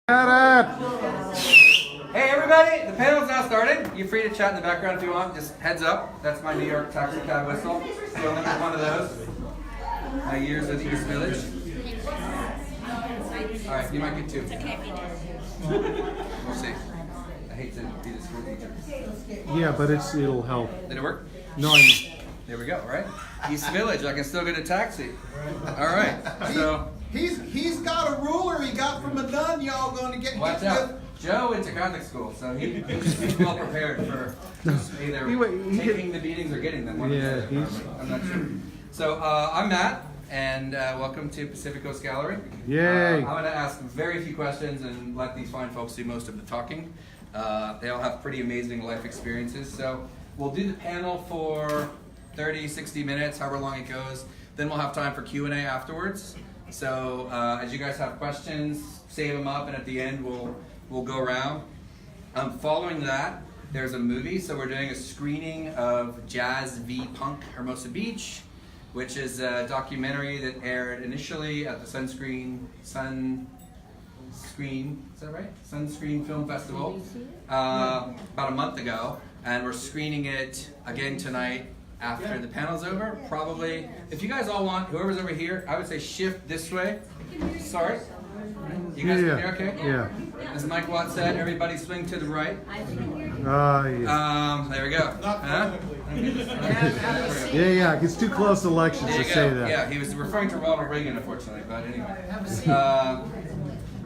Hey everybody, the panel's now started. You're free to chat in the background if you want. Just heads up, that's my New York taxi cab whistle. Still only got one of those. My years at the East Village. Alright, you might get two. We'll see. I hate to be the school teacher. Yeah, but it'll help. Did it work? No, there we go, right? East Village, I can still get a taxi. Alright, so. He's got a ruler he got from a nun, y'all gonna get Watch hit out. with. Joe went to Catholic school, so he's well prepared for either taking the beatings or getting them. I'm not sure. So I'm Matt, and welcome to Pacific Coast Gallery. Yay! I'm going to ask very few questions and let these fine folks do most of the talking. They all have pretty amazing life experiences, so we'll do the panel for 30, 60 minutes, however long it goes. Then we'll have time for Q&A afterwards. So as you guys have questions, save them up, and at the end we'll go around. Following that, there's a movie, so we're doing a screening of Jazz v Punk Hermosa Beach, which is a documentary that aired initially at the Sunscreen Film Festival about a month ago, and we're screening it again tonight after the panel's over. Probably, if you guys all want, whoever's over here, I would say shift this way. Sorry. You guys can hear okay? Yeah. As Mike Watt said, everybody swing to the right. Yeah. There we go. Huh? Yeah. It's too close to elections to say that. Yeah, he was referring to Ronald Reagan, unfortunately, but anyway.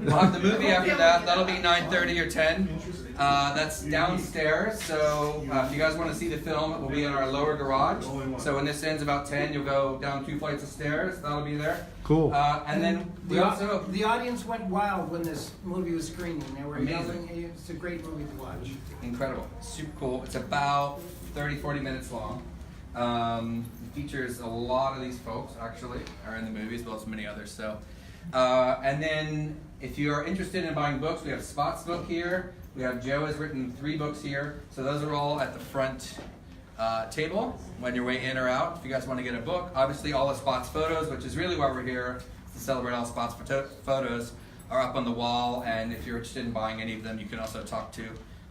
We'll have the movie after that. That'll be 9:30 or 10. That's downstairs, so if you guys want to see the film, it will be in our lower garage. So when this ends about 10, you'll go down 2 flights of stairs. That'll be there. Cool. And then we also... The audience went wild when this movie was screening. They were yelling. It's a great movie to watch. Incredible. Super cool. It's about 30, 40 minutes long. It features a lot of these folks, actually, are in the movie, as well as many others. So, and then if you are interested in buying books, we have Spot's book here. We have Joe has written 3 books here. So those are all at the front table when you're way in or out. If you guys want to get a book, obviously all of Spot's photos, which is really why we're here, to celebrate all Spot's photos, are up on the wall. And if you're interested in buying any of them, you can also talk to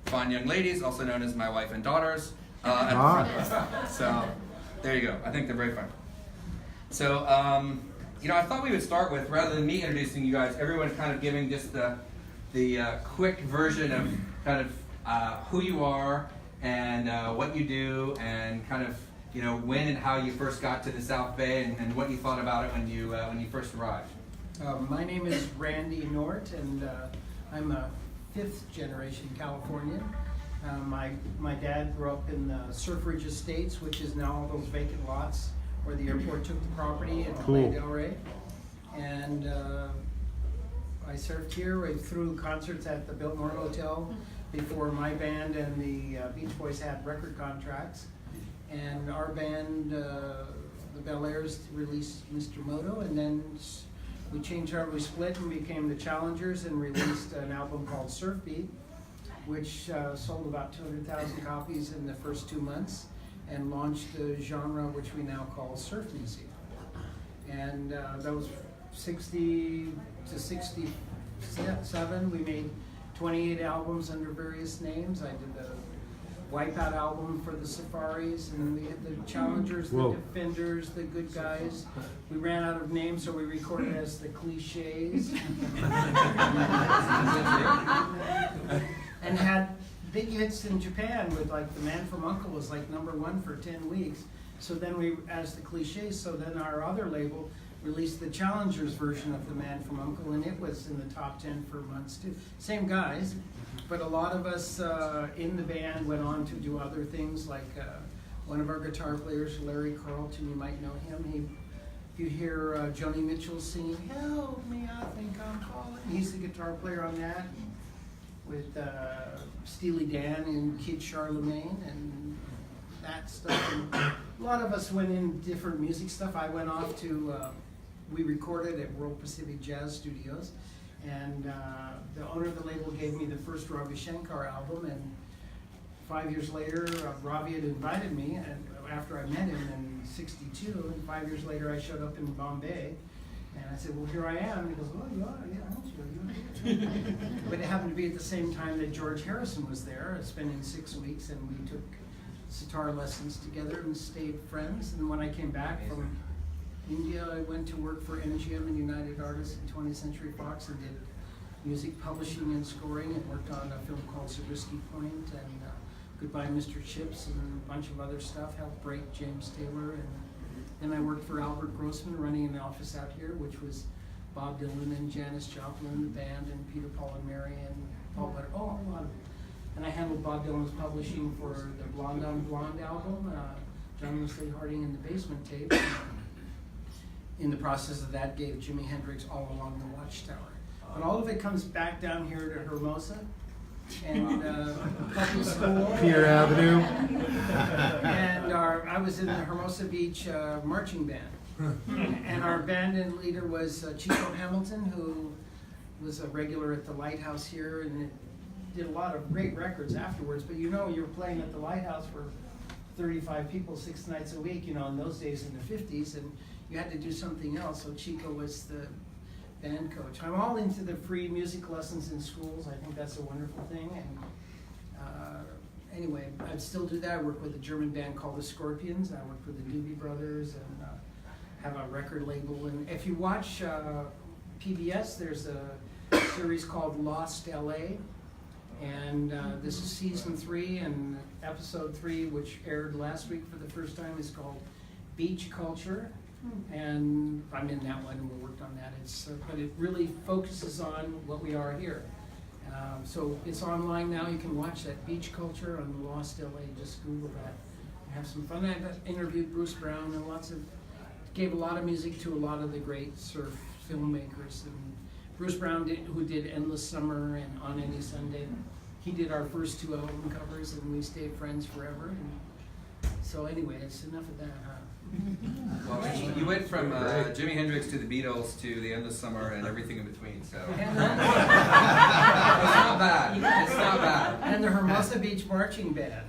fine young ladies, also known as my wife and daughters, at the front. So there you go. I think they're very fun. So, I thought we would start with, rather than me introducing you guys, everyone kind of giving just the quick version of kind of who you are and what you do, and kind of when and how you first got to the South Bay, and what you thought about it when you first arrived. My name is Randy Nauert, and I'm a 5th generation Californian. My dad grew up in the Surf Ridge Estates, which is now all those vacant lots where the airport took the property in Playa del Rey. And I surfed here right through concerts at the Biltmore Hotel before my band and the Beach Boys had record contracts. And our band, the Bel Airs, released Mr. Moto, and then we split and became the Challengers and released an album called Surf Beat, which sold about 200,000 copies in the first 2 months, and launched a genre which we now call surf music. And that was 60 to 67. We made 28 albums under various names. I did the Wipeout album for the Safaris, and we had the Challengers, the Defenders, the Good Guys. We ran out of names, so we recorded as the Cliches. And had big hits in Japan with, like, The Man from U.N.C.L.E. was like #1 for 10 weeks. So then we, as the Cliches, so then our other label released the Challengers version of The Man from U.N.C.L.E., and it was in the top 10 for months too. Same guys, but a lot of us in the band went on to do other things, like one of our guitar players, Larry Carlton, you might know him. If you hear Joni Mitchell singing, "Help Me, I Think I'm Falling," he's the guitar player on that. With Steely Dan and Kid Charlemagne and that stuff. And a lot of us went in different music stuff. I went off to, we recorded at World Pacific Jazz Studios, and the owner of the label gave me the first Ravi Shankar album, and 5 years later, Ravi had invited me, and after I met him in '62, and 5 years later I showed up in Bombay, And I said, well, here I am. And he goes, well, you are, yeah, aren't you? But it happened to be at the same time that George Harrison was there, spending 6 weeks, and we took sitar lessons together and stayed friends. And when I came back from India, I went to work for MGM and United Artists at 20th Century Fox and did music publishing and scoring, and worked on a film called Zabriskie Point and Goodbye Mr. Chips and a bunch of other stuff, helped break James Taylor. And then I worked for Albert Grossman, running an office out here, which was Bob Dylan and Janis Joplin, the band, and Peter, Paul, and Mary, and Paul Butter, a lot of it. And I handled Bob Dylan's publishing for the Blonde on Blonde album, John Wesley Harding and the Basement Tape. In the process of that, gave Jimi Hendrix All Along the Watchtower. But all of it comes back down here to Hermosa and public school. Pier Avenue. And I was in the Hermosa Beach marching band. And our band and leader was Chico Hamilton, who was a regular at the Lighthouse here, and it did a lot of great records afterwards. But you know, you're playing at the Lighthouse for 35 people 6 nights a week, you know, in those days in the 50s, and you had to do something else. So Chico was the band coach. I'm all into the free music lessons in schools. I think that's a wonderful thing. And anyway, I still do that. I work with a German band called the Scorpions. I work with the Doobie Brothers and have a record label. And if you watch PBS, there's a series called Lost LA. And this is season 3, and episode 3, which aired last week for the first time, is called Beach Culture. And I'm in that one, and we worked on that. But it really focuses on what we are here. So it's online now. You can watch that, Beach Culture on Lost LA. Just Google that. Have some fun. I interviewed Bruce Brown and gave a lot of music to a lot of the great surf filmmakers. And Bruce Brown, who did Endless Summer and On Any Sunday, he did our first 2 album covers, and we stayed friends forever. And so anyway, it's enough of that, huh? Well, you went from Jimi Hendrix to the Beatles to the Endless Summer and everything in between, so. It's not bad. It's not bad. And the Hermosa Beach Marching Band.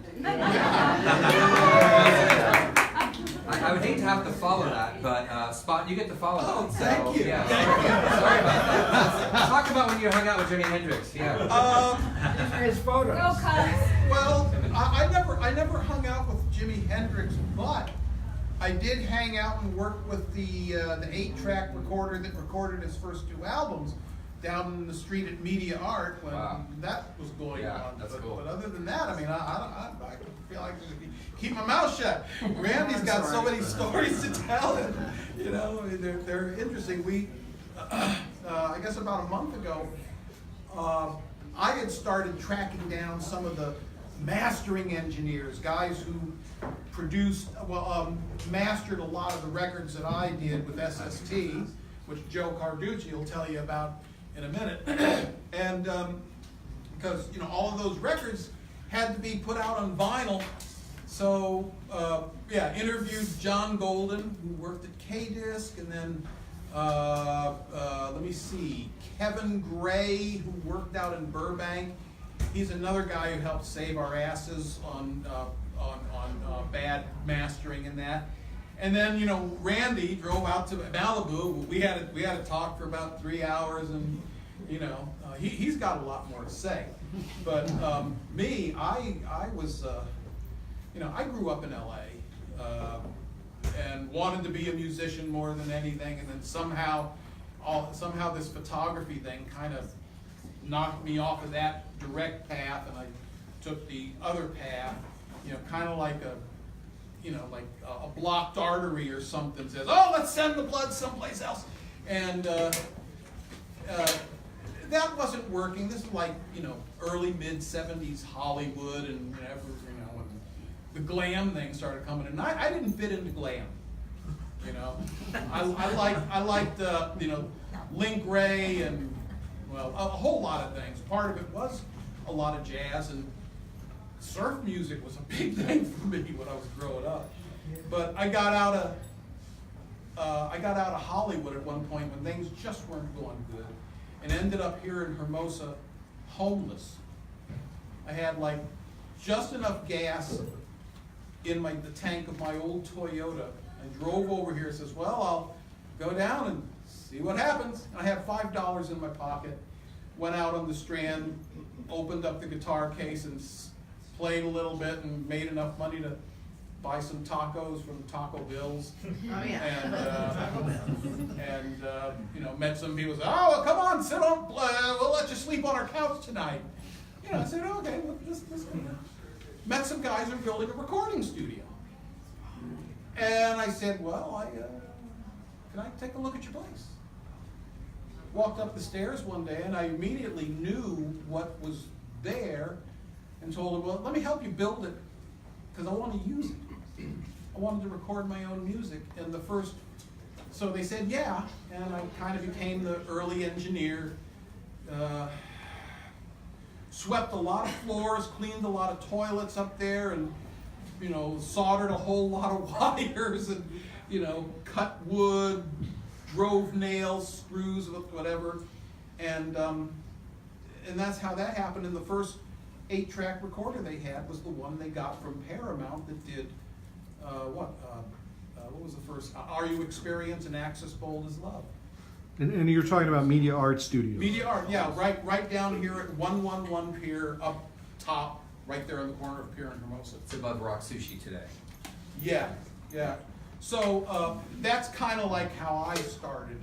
I would hate to have to follow that, but Spot, you get to follow that. Oh, thank you. Yeah, sorry about that. Talk about when you hung out with Jimi Hendrix. Yeah. These are his photos. Go Cubs! Well, I never hung out with Jimi Hendrix, but I did hang out and work with the 8-track recorder that recorded his first 2 albums down the street at Media Art when that was going on. That's cool. But other than that, I mean, I feel like I keep my mouth shut. Randy's got so many stories to tell, and you know, they're interesting. I guess about a month ago, I had started tracking down some of the mastering engineers, guys who produced, mastered a lot of the records that I did with SST, which JOE CARDUCCI will tell you about in a minute. And because you know, all of those records had to be put out on vinyl. So interviewed John Golden, who worked at K-Disc, and then let me see, Kevin Gray, who worked out in Burbank. He's another guy who helped save our asses on bad mastering and that. And then, you know, Randy drove out to Malibu. We had a talk for about 3 hours, and you know, he's got a lot more to say. But me, I was, you know, I grew up in LA and wanted to be a musician more than anything, and then somehow this photography thing kind of knocked me off of that direct path, and I took the other path, you know, kind of like a blocked artery or something says, oh, let's send the blood someplace else. And that wasn't working. This is like, you know, early mid-70s Hollywood, and whatever, you know, when the glam thing started coming in. I didn't fit into glam, you know. I liked you know, Link Ray and, well, a whole lot of things. Part of it was a lot of jazz, and surf music was a big thing for me when I was growing up. But I got out of Hollywood at one point when things just weren't going good, and ended up here in Hermosa, homeless. I had like just enough gas in the tank of my old Toyota. I drove over here and says, well, I'll go down and see what happens. I had $5 in my pocket, went out on the Strand, opened up the guitar case and played a little bit and made enough money to buy some tacos from Taco Bill's. Oh, yeah. And you know, met some people. Said, "Oh, well, come on, sit on. We'll let you sleep on our couch tonight." You know, I said, "Okay, well, this." Met some guys who were building a recording studio, and I said, "Well, can I take a look at your place?" Walked up the stairs one day, and I immediately knew what was there, and told them, "Well, let me help you build it, because I want to use it. I wanted to record my own music." And so they said, "Yeah," and I kind of became the early engineer. Swept a lot of floors, cleaned a lot of toilets up there, and you know, soldered a whole lot of wires, and you know, cut wood, drove nails, screws, whatever, and that's how that happened. And the first 8-track recorder they had was the one they got from Paramount that did what was the first? Are You Experienced and Access Bold as Love. And you're talking about Media Art Studios. Media Art, yeah, right down here at 111 Pier, up top, right there in the corner of Pier and Hermosa. It's above Rock Sushi today. Yeah, yeah. So that's kind of like how I started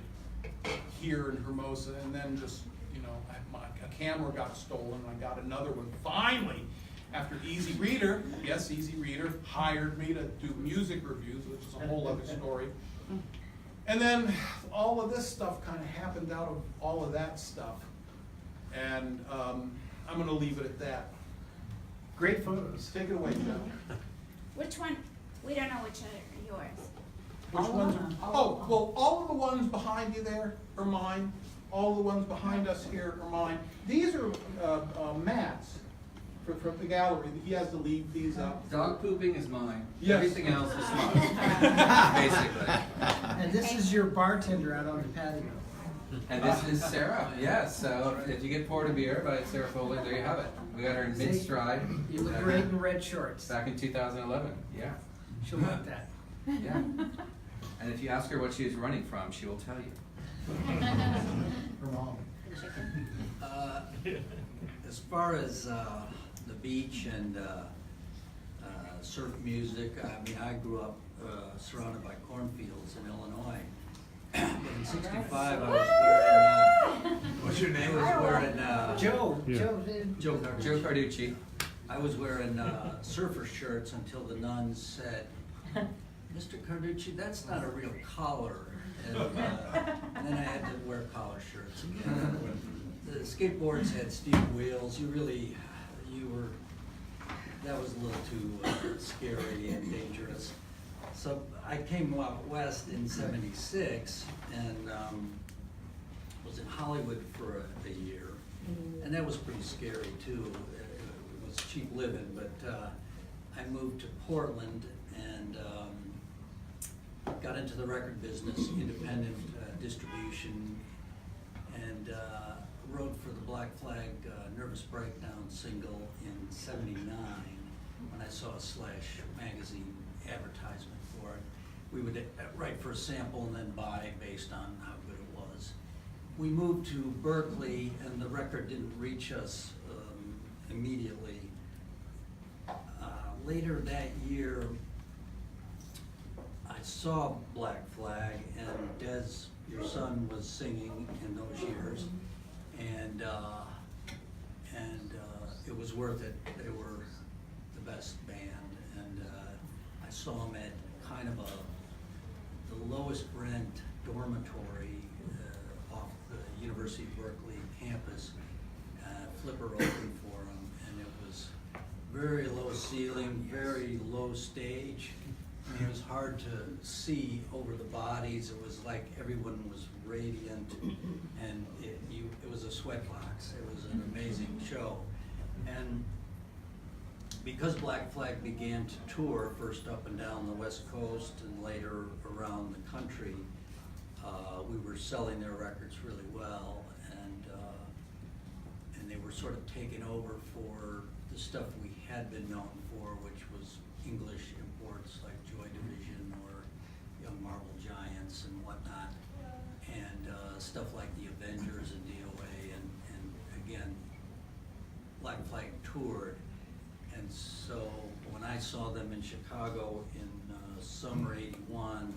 here in Hermosa, and then just, you know, a camera got stolen, and I got another one finally after Easy Reader, yes, Easy Reader, hired me to do music reviews, which is a whole other story. And then all of this stuff kind of happened out of all of that stuff. And I'm going to leave it at that. Great photos. Take it away, Joe. Which one? We don't know which are yours. Which ones are? Oh, well, all of the ones behind you there are mine. All the ones behind us here are mine. These are Matt's from the gallery. He has to leave these up. Dog pooping is mine. Yes. Everything else is mine. Basically. And this is your bartender out on the patio. And this is Sarah. Yes. So if you get poured a beer by Sarah Foley, there you have it. We got her in mid stride. You look great in red shorts. Back in 2011. Yeah. She'll like that. Yeah. And if you ask her what she is running from, she will tell you. Her mom. As far as the beach and surf music, I mean, I grew up surrounded by cornfields in Illinois. But in '65, I was wearing. What's your name? I was wearing. Joe. Yeah. Joe Joe Carducci. I was wearing surfer shirts until the nuns said, "Mr. Carducci, that's not a real collar." And then I had to wear collar shirts again. The skateboards had steel wheels. That was a little too scary and dangerous. So I came out west in '76 and was in Hollywood for a year. And that was pretty scary too. It was cheap living, but I moved to Portland and got into the record business, independent distribution, and wrote for the Black Flag Nervous Breakdown single in '79 when I saw a Slash magazine advertisement for it. We would write for a sample and then buy based on how good it was. We moved to Berkeley and the record didn't reach us immediately. Later that year, I saw Black Flag and Des, your son, was singing in those years, and it was worth it. They were the best band, and I saw them at kind of the lowest rent dormitory off the University of Berkeley campus. Flipper opened for them, and it was very low ceiling, very low stage. I mean, it was hard to see over the bodies. It was like everyone was radiant, and it was a sweatbox. It was an amazing show. And because Black Flag began to tour, first up and down the West Coast and later around the country, we were selling their records really well, and they were sort of taken over for the stuff we had been known for, which was English imports like Joy Division or Young Marble Giants and whatnot. and stuff like the Avengers and DOA, and again, Black Flag toured. And so when I saw them in Chicago in summer '81,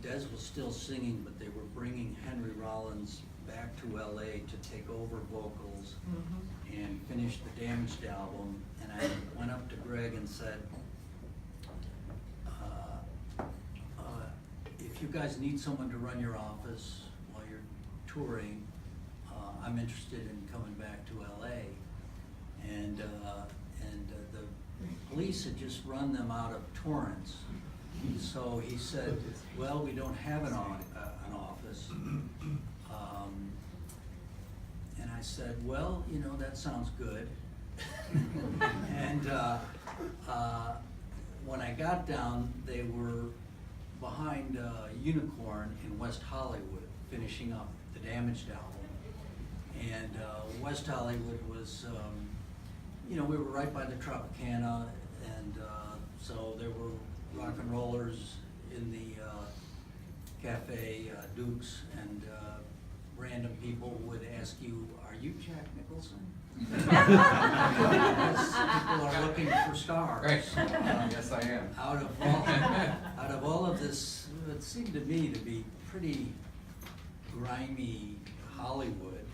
Des was still singing, but they were bringing Henry Rollins back to LA to take over vocals and finish the Damaged album. And I went up to Greg and said, if you guys need someone to run your office while you're touring, I'm interested in coming back to LA. And the police had just run them out of Torrance. So he said, well, we don't have an office. And I said, well, you know, that sounds good. And when I got down, they were behind Unicorn in West Hollywood, finishing up the Damaged album. And West Hollywood was, you know, we were right by the Tropicana, and so there were rock and rollers in the cafe, Duke's, and random people would ask you, are you Jack Nicholson? Because people are looking for stars. Right. Yes, I am. Out of all of this, it seemed to me to be pretty grimy Hollywood.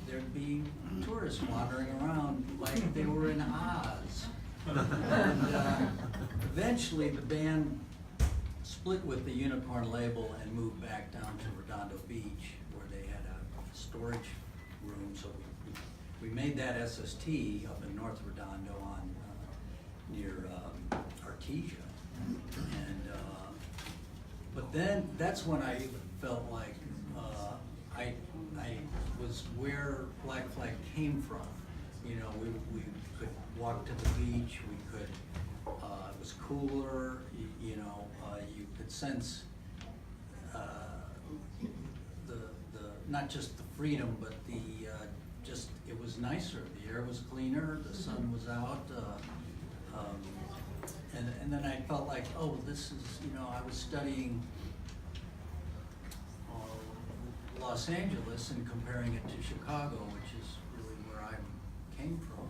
There'd be tourists wandering around like they were in Oz. And eventually the band split with the Unicorn label and moved back down to Redondo Beach, where they had a storage room. So we made that SST up in North Redondo on near Artesia. And but then that's when I felt like I was where Black Flag came from. You know, we could walk to the beach, we could, it was cooler, you know, you could sense the not just the freedom, but the, just, it was nicer. The air was cleaner, the sun was out, and then I felt like, oh, this is, you know, I was studying Los Angeles and comparing it to Chicago, which is really where I came from.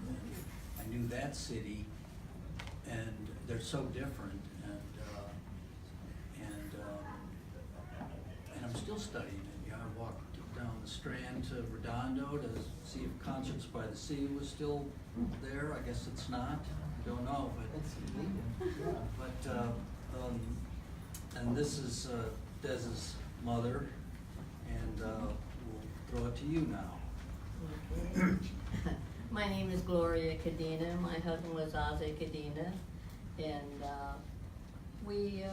And I knew that city, and they're so different. And I'm still studying it. You know, I walked down the Strand to Redondo to see if Concerts by the Sea was still there. I guess it's not. I don't know, but and this is Des's mother. And we'll throw it to you now. Okay. My name is GLORIA CADENA. My husband was Ozzie CADENA. And we,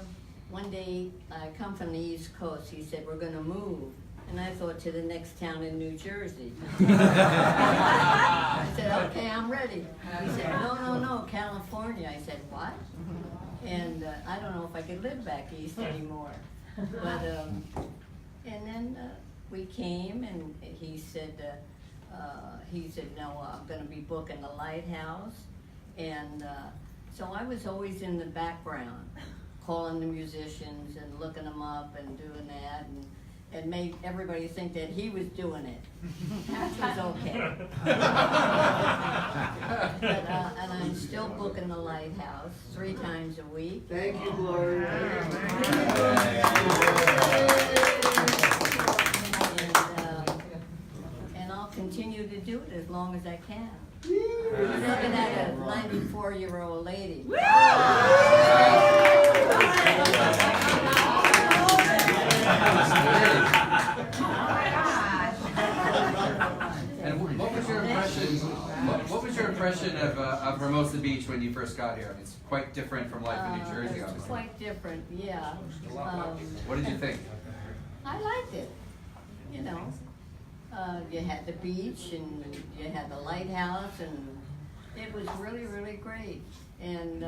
one day, I come from the East Coast. He said, we're going to move. And I thought to the next town in New Jersey. I said, okay, I'm ready. He said, no, California. I said, what? And I don't know if I could live back east anymore. But, and then we came, and he said, no, I'm going to be booking the Lighthouse. And so I was always in the background, calling the musicians and looking them up and doing that, and made everybody think that he was doing it. Which was okay. And I'm still booking the Lighthouse 3 times a week. Thank you, Gloria. And I'll continue to do it as long as I can. I'm looking at a 94-year-old lady. And what was your impression? What was your impression of Hermosa Beach when you first got here? I mean, it's quite different from life in New Jersey, It's obviously. quite different, yeah. What did you think? I liked it, you know. You had the beach and you had the lighthouse, and it was really, really great. And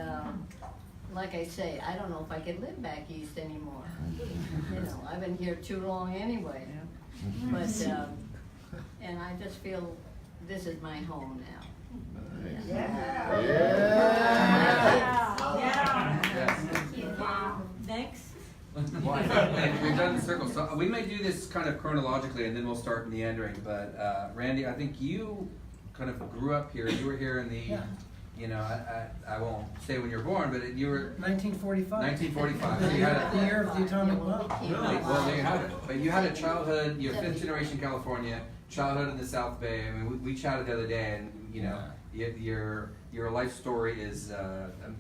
like I say, I don't know if I could live back east anymore. You know, I've been here too long anyway. But, and I just feel this is my home now. Yes. Next. Well, and we've done the circle, so we may do this kind of chronologically, and then we'll start meandering. But Randy, I think you kind of grew up here. You were here in the, Yeah. you know, I won't say when you were born, but you were 1945. 1945. So The you had year of the atomic bomb. Really? Well, there you have it. But you had a childhood, you're fifth generation California, childhood in the South Bay. I mean, we chatted the other day, and you know, your life story is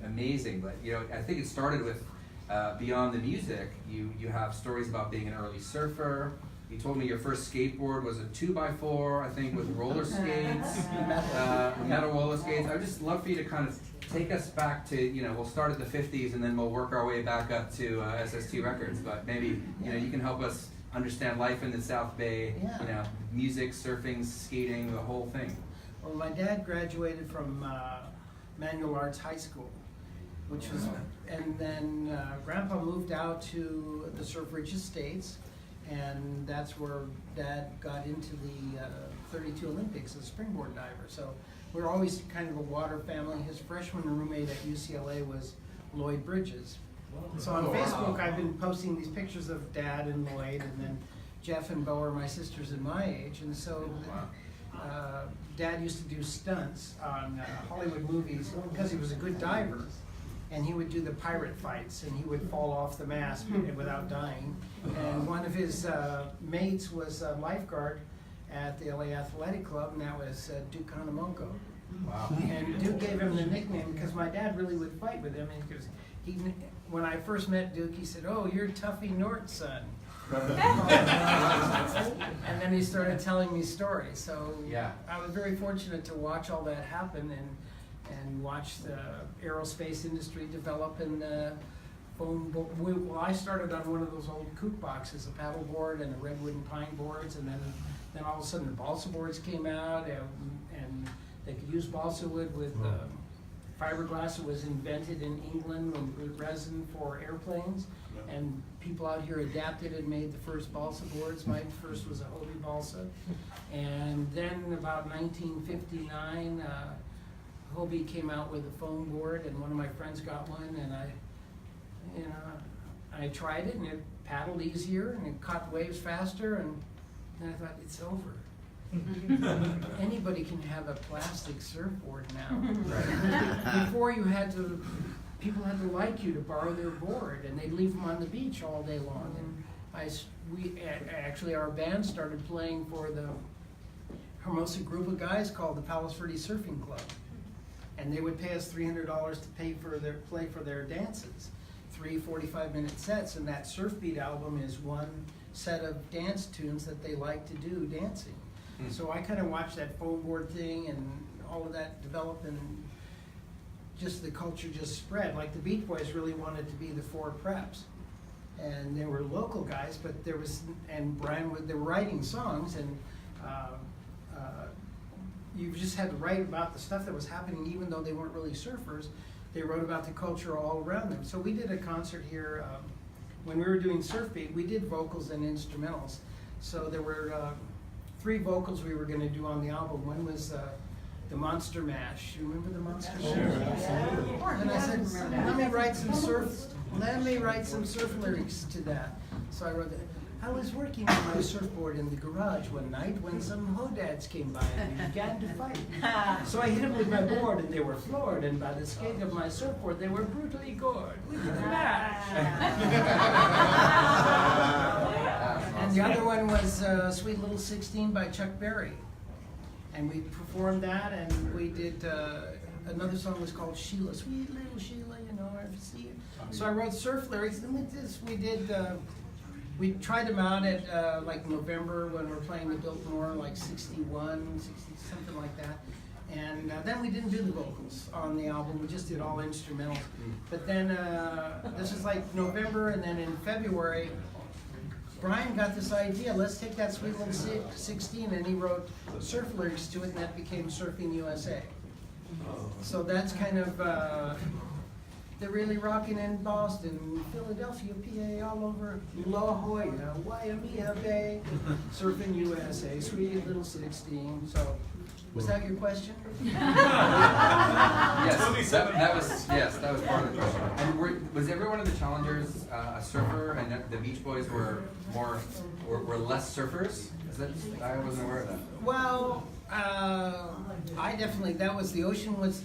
amazing. But you know, I think it started with beyond the music. You have stories about being an early surfer. You told me your first skateboard was a 2x4, I think, with roller skates, metal roller skates. I would just love for you to kind of take us back to, you know, we'll start at the 50s and then we'll work our way back up to SST Records. But maybe, you know, you can help us understand life in the South Bay, you know, music, surfing, skating, the whole thing. Well, my dad graduated from Manual Arts High School, which was, and then Grandpa moved out to the Surfridge Estates. And that's where Dad got into the 32 Olympics as a springboard diver. So we're always kind of a water family. His freshman roommate at UCLA was Lloyd Bridges. So on Facebook, I've been posting these pictures of Dad and Lloyd, and then Jeff and Bo are my sisters and my age. And so Dad used to do stunts on Hollywood movies because he was a good diver. And he would do the pirate fights, and he would fall off the mast without dying. And one of his mates was a lifeguard at the LA Athletic Club, and that was Duke Hanamoto. Wow. And Duke gave him the nickname because my dad really would fight with him. And because when I first met Duke, he said, "Oh, you're Tuffy Nauert's son." And then he started telling me stories. So I was very fortunate to watch all that happen and watch the aerospace industry develop and phone. Well, I started on one of those old kook boxes, a paddle board and the redwood and pine boards, and then all of a sudden the balsa boards came out, and they could use balsa wood with fiberglass. It was invented in England with resin for airplanes, and people out here adapted and made the first balsa boards. My first was a Hobie balsa, and then about 1959. Hobie came out with a foam board, and one of my friends got one, and I tried it, and it paddled easier, and it caught waves faster, and I thought, it's over. Anybody can have a plastic surfboard now. Before people had to like you to borrow their board, and they'd leave them on the beach all day long. And our band started playing for the Hermosa group of guys called the Palos Verdes Surfing Club. And they would pay us $300 to play for their dances, 3 45-minute sets, and that Surf Beat album is one set of dance tunes that they like to do dancing. So I kind of watched that foam board thing and all of that develop, and just the culture just spread. Like the Beach Boys really wanted to be the Four Preps, and they were local guys, but they were writing songs, and you just had to write about the stuff that was happening, even though they weren't really surfers. They wrote about the culture all around them. So we did a concert here when we were doing Surf Beat. We did vocals and instrumentals. So there were 3 vocals we were going to do on the album. One was the Monster Mash. You remember the Monster Mash? Sure. And I said, let me write some surf lyrics to that. So I wrote that. I was working on my surfboard in the garage one night when some hodads came by and we began to fight. So I hit them with my board and they were floored, and by the skate of my surfboard they were brutally gored. We did a mash. And the other one was Sweet Little 16 by Chuck Berry. And we performed that, and we did another song was called Sheila, Sweet Little Sheila, you know, I see it. So I wrote surf lyrics, and we tried them out at like November when we were playing the Biltmore, like 61, 60, something like that. And then we didn't do the vocals on the album, we just did all instrumentals. But then this is like November, and then in February, Brian got this idea, let's take that Sweet Little 16, and he wrote surf lyrics to it, and that became Surfing USA. So that's kind of, they're really rocking in Boston, Philadelphia, PA, all over La Jolla, Waimea Bay, Surfing USA, Sweet Little 16. So Was that your question? Yes, that was part of the question. And was every one of the challengers a surfer, and the Beach Boys were less surfers? I wasn't aware of that. Well, I definitely, the ocean was,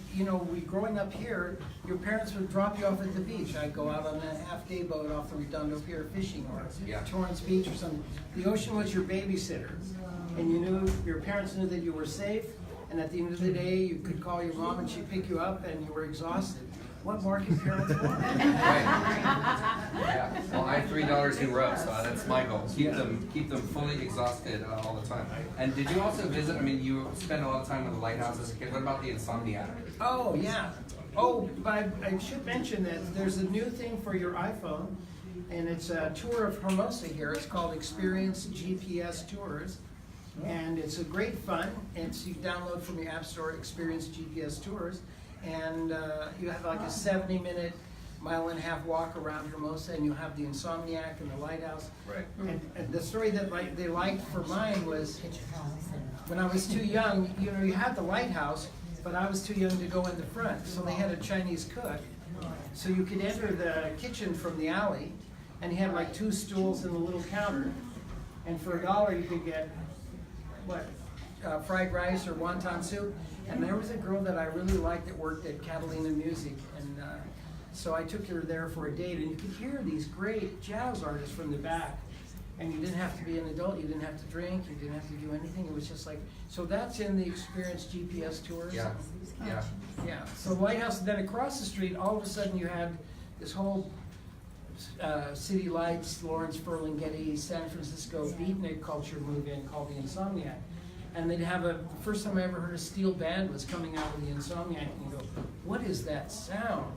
growing up here, your parents would drop you off at the beach. I'd go out on a half-day boat off the Redondo Pier fishing, or Torrance Beach or something. The ocean was your babysitter, and your parents knew that you were safe, and at the end of the day, you could call your mom and she'd pick you up, and you were exhausted. What more can parents want? Right. Yeah. Well, I have 3 daughters who row, so that's my goal. Keep them fully exhausted all the time. And did you also visit? I mean, you spent a lot of time with the Lighthouse as a kid. What about the Insomniac? Oh yeah. Oh, but I should mention that there's a new thing for your iPhone, and it's a tour of Hermosa here. It's called Experience GPS Tours, and it's a great fun. You download from your app store Experience GPS Tours. And you have like a 70-minute, mile-and-a-half walk around Hermosa, and you have the Insomniac and the Lighthouse. Right. And the story that they liked for mine was, when I was too young, you had the Lighthouse, but I was too young to go in the front. So they had a Chinese cook. So you could enter the kitchen from the alley, and he had like 2 stools and a little counter. And for $1, you could get, fried rice or wonton soup. And there was a girl that I really liked that worked at Catalina Music, and so I took her there for a date, and you could hear these great jazz artists from the back, and you didn't have to be an adult, you didn't have to drink, you didn't have to do anything. It was just like, so that's in the Experience GPS Tours. Yeah. Yeah. So the Lighthouse, and then across the street, all of a sudden you had this whole City Lights, Lawrence Ferlinghetti, San Francisco beatnik culture move in called the Insomniac. And they'd have the first time I ever heard a steel band was coming out of the Insomniac, and you go, what is that sound?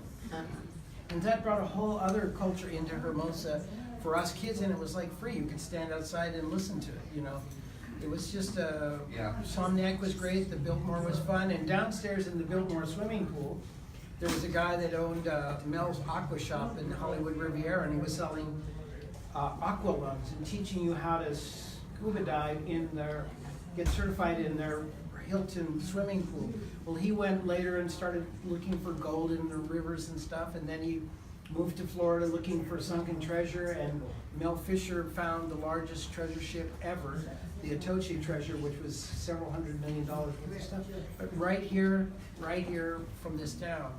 And that brought a whole other culture into Hermosa for us kids, and it was like free. You could stand outside and listen to it, It was just, Insomniac was great, the Biltmore was fun, and downstairs in the Biltmore swimming pool, there was a guy that owned Mel's Aqua Shop in Hollywood Riviera, and he was selling aqua lungs and teaching you how to scuba dive get certified in their Hilton swimming pool. Well, he went later and started looking for gold in the rivers and stuff, and then he moved to Florida looking for sunken treasure, and Mel Fisher found the largest treasure ship ever, the Atoche treasure, which was several $100 million worth of stuff. But right here from this town,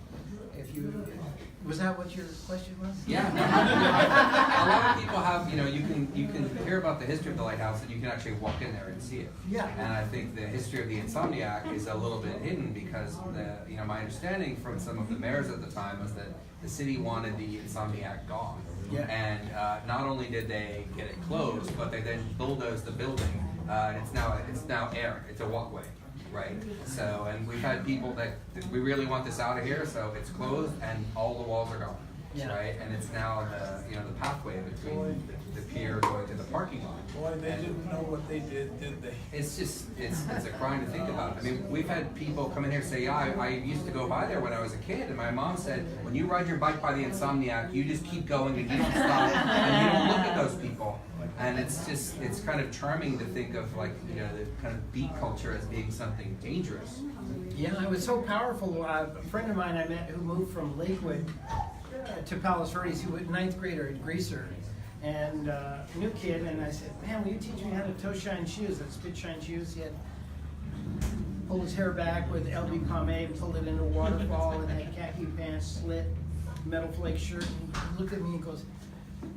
was that what your question was? Yeah. A lot of people have, you can hear about the history of the Lighthouse, and you can actually walk in there and see it. Yeah. And I think the history of the Insomniac is a little bit hidden because my understanding from some of the mayors at the time was that the city wanted the Insomniac gone. Yeah. And not only did they get it closed, but they then bulldozed the building. And it's now air. It's a walkway. Right. So, and we've had people that we really want this out of here, so it's closed and all the walls are gone. Yeah. Right. And it's now the pathway between the pier going to the parking lot. Boy, they didn't know what they did they? It's just it's a crime to think about. I mean, we've had people come in here say, yeah, I used to go by there when I was a kid, and my mom said, when you ride your bike by the Insomniac, you just keep going and you don't stop and you don't look at those people. And it's kind of charming to think of the kind of beat culture as being something dangerous. Yeah, it was so powerful. A friend of mine I met who moved from Lakewood to Palos Verdes, who was 9th grader at Greaser, and new kid, and I said, man, will you teach me how to toe shine shoes? That's spit shine shoes. He had pulled his hair back with LB pomade, pulled it into a waterfall, and had khaki pants, slit, metal flake shirt. And he looked at me and goes,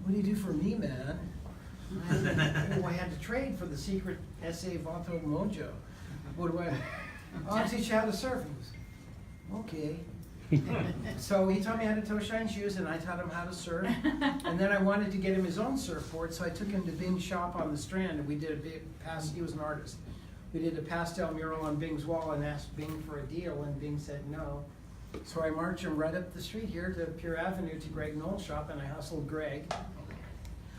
what do you do for me, man? I had to trade for the secret SA Vato Mojo. What do I? I'll teach you how to surf. He goes, okay. So he taught me how to toe shine shoes, and I taught him how to surf. And then I wanted to get him his own surfboard, so I took him to Bing's shop on the Strand, and we did a big he was an artist. We did a pastel mural on Bing's wall and asked Bing for a deal, and Bing said no. So I marched him right up the street here to Pier Avenue to Greg Knoll's shop, and I hustled Greg.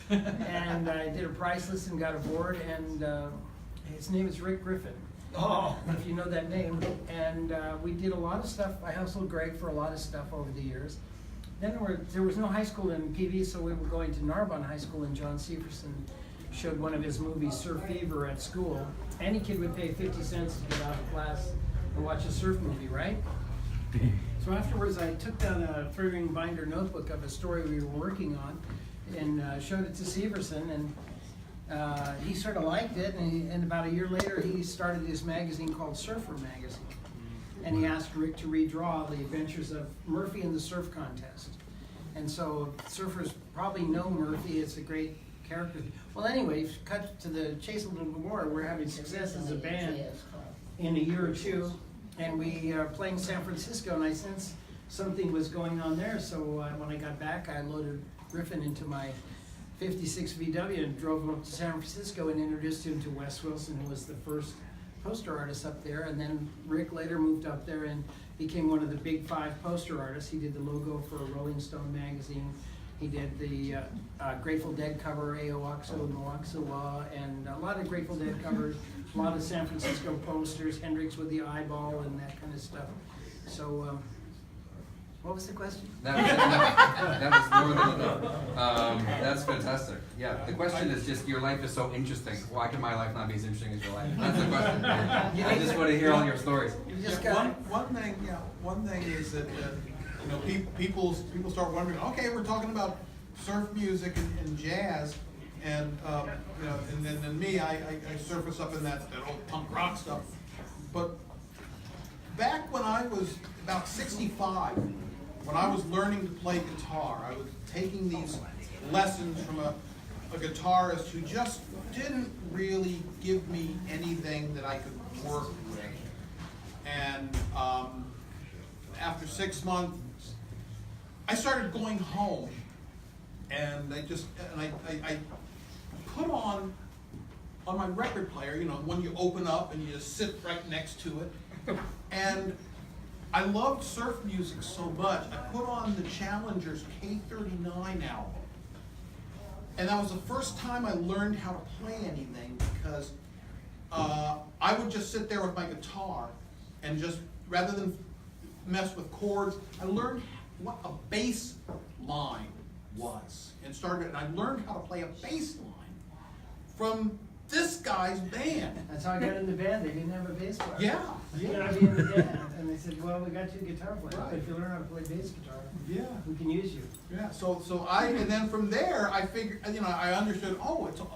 And I did a price list and got a board, and his name is Rick Griffin. Oh, if you know that name. And we did a lot of stuff. I hustled Greg for a lot of stuff over the years. Then there was no high school in PV, so we were going to Narbonne High School, and John Severson showed one of his movies, Surf Fever, at school. Any kid would pay 50 cents to get out of class and watch a surf movie, right? So afterwards, I took down a 3-ring binder notebook of a story we were working on and showed it to Severson, and he sort of liked it, and about a year later, he started this magazine called Surfer Magazine. And he asked Rick to redraw the adventures of Murphy in the surf contest. And so surfers probably know Murphy, it's a great character. Well, anyway, cut to the chase a little bit more, we're having success as a band in a year or two, and we are playing San Francisco, and I sensed something was going on there, so when I got back, I loaded Griffin into my 56 VW and drove him up to San Francisco and introduced him to Wes Wilson, who was the first poster artist up there, and then Rick later moved up there and became one of the big 5 poster artists. He did the logo for Rolling Stone magazine. He did the Grateful Dead cover, Aowaxo, Moaxawa, and a lot of Grateful Dead covers, a lot of San Francisco posters, Hendrix with the eyeball and that kind of stuff. So, what was the question? That was more than enough. That's fantastic. Yeah, the question is just, your life is so interesting. Why can my life not be as interesting as your life? That's the question. I just want to hear all your stories. One thing is that you know, people start wondering. Okay, we're talking about surf music and jazz, and you know, and then me, I surface up in that old punk rock stuff. But back when I was about 65. When I was learning to play guitar, I was taking these lessons from a guitarist who just didn't really give me anything that I could work with. And after 6 months, I started going home, and I put on my record player, you know, one you open up and you just sit right next to it, and I loved surf music so much, I put on the Challenger's K39 album. And that was the first time I learned how to play anything, because I would just sit there with my guitar and just, rather than mess with chords, I learned what a bass line was. And I learned how to play a bass line from this guy's band. That's how I got in the band. They didn't have a bass player. Yeah. You gotta be in the band. And they said, well, we got 2 guitar players, Right. but if you learn how to play bass guitar, Yeah. we can use you. Yeah, and then from there, I figured, you know, I understood,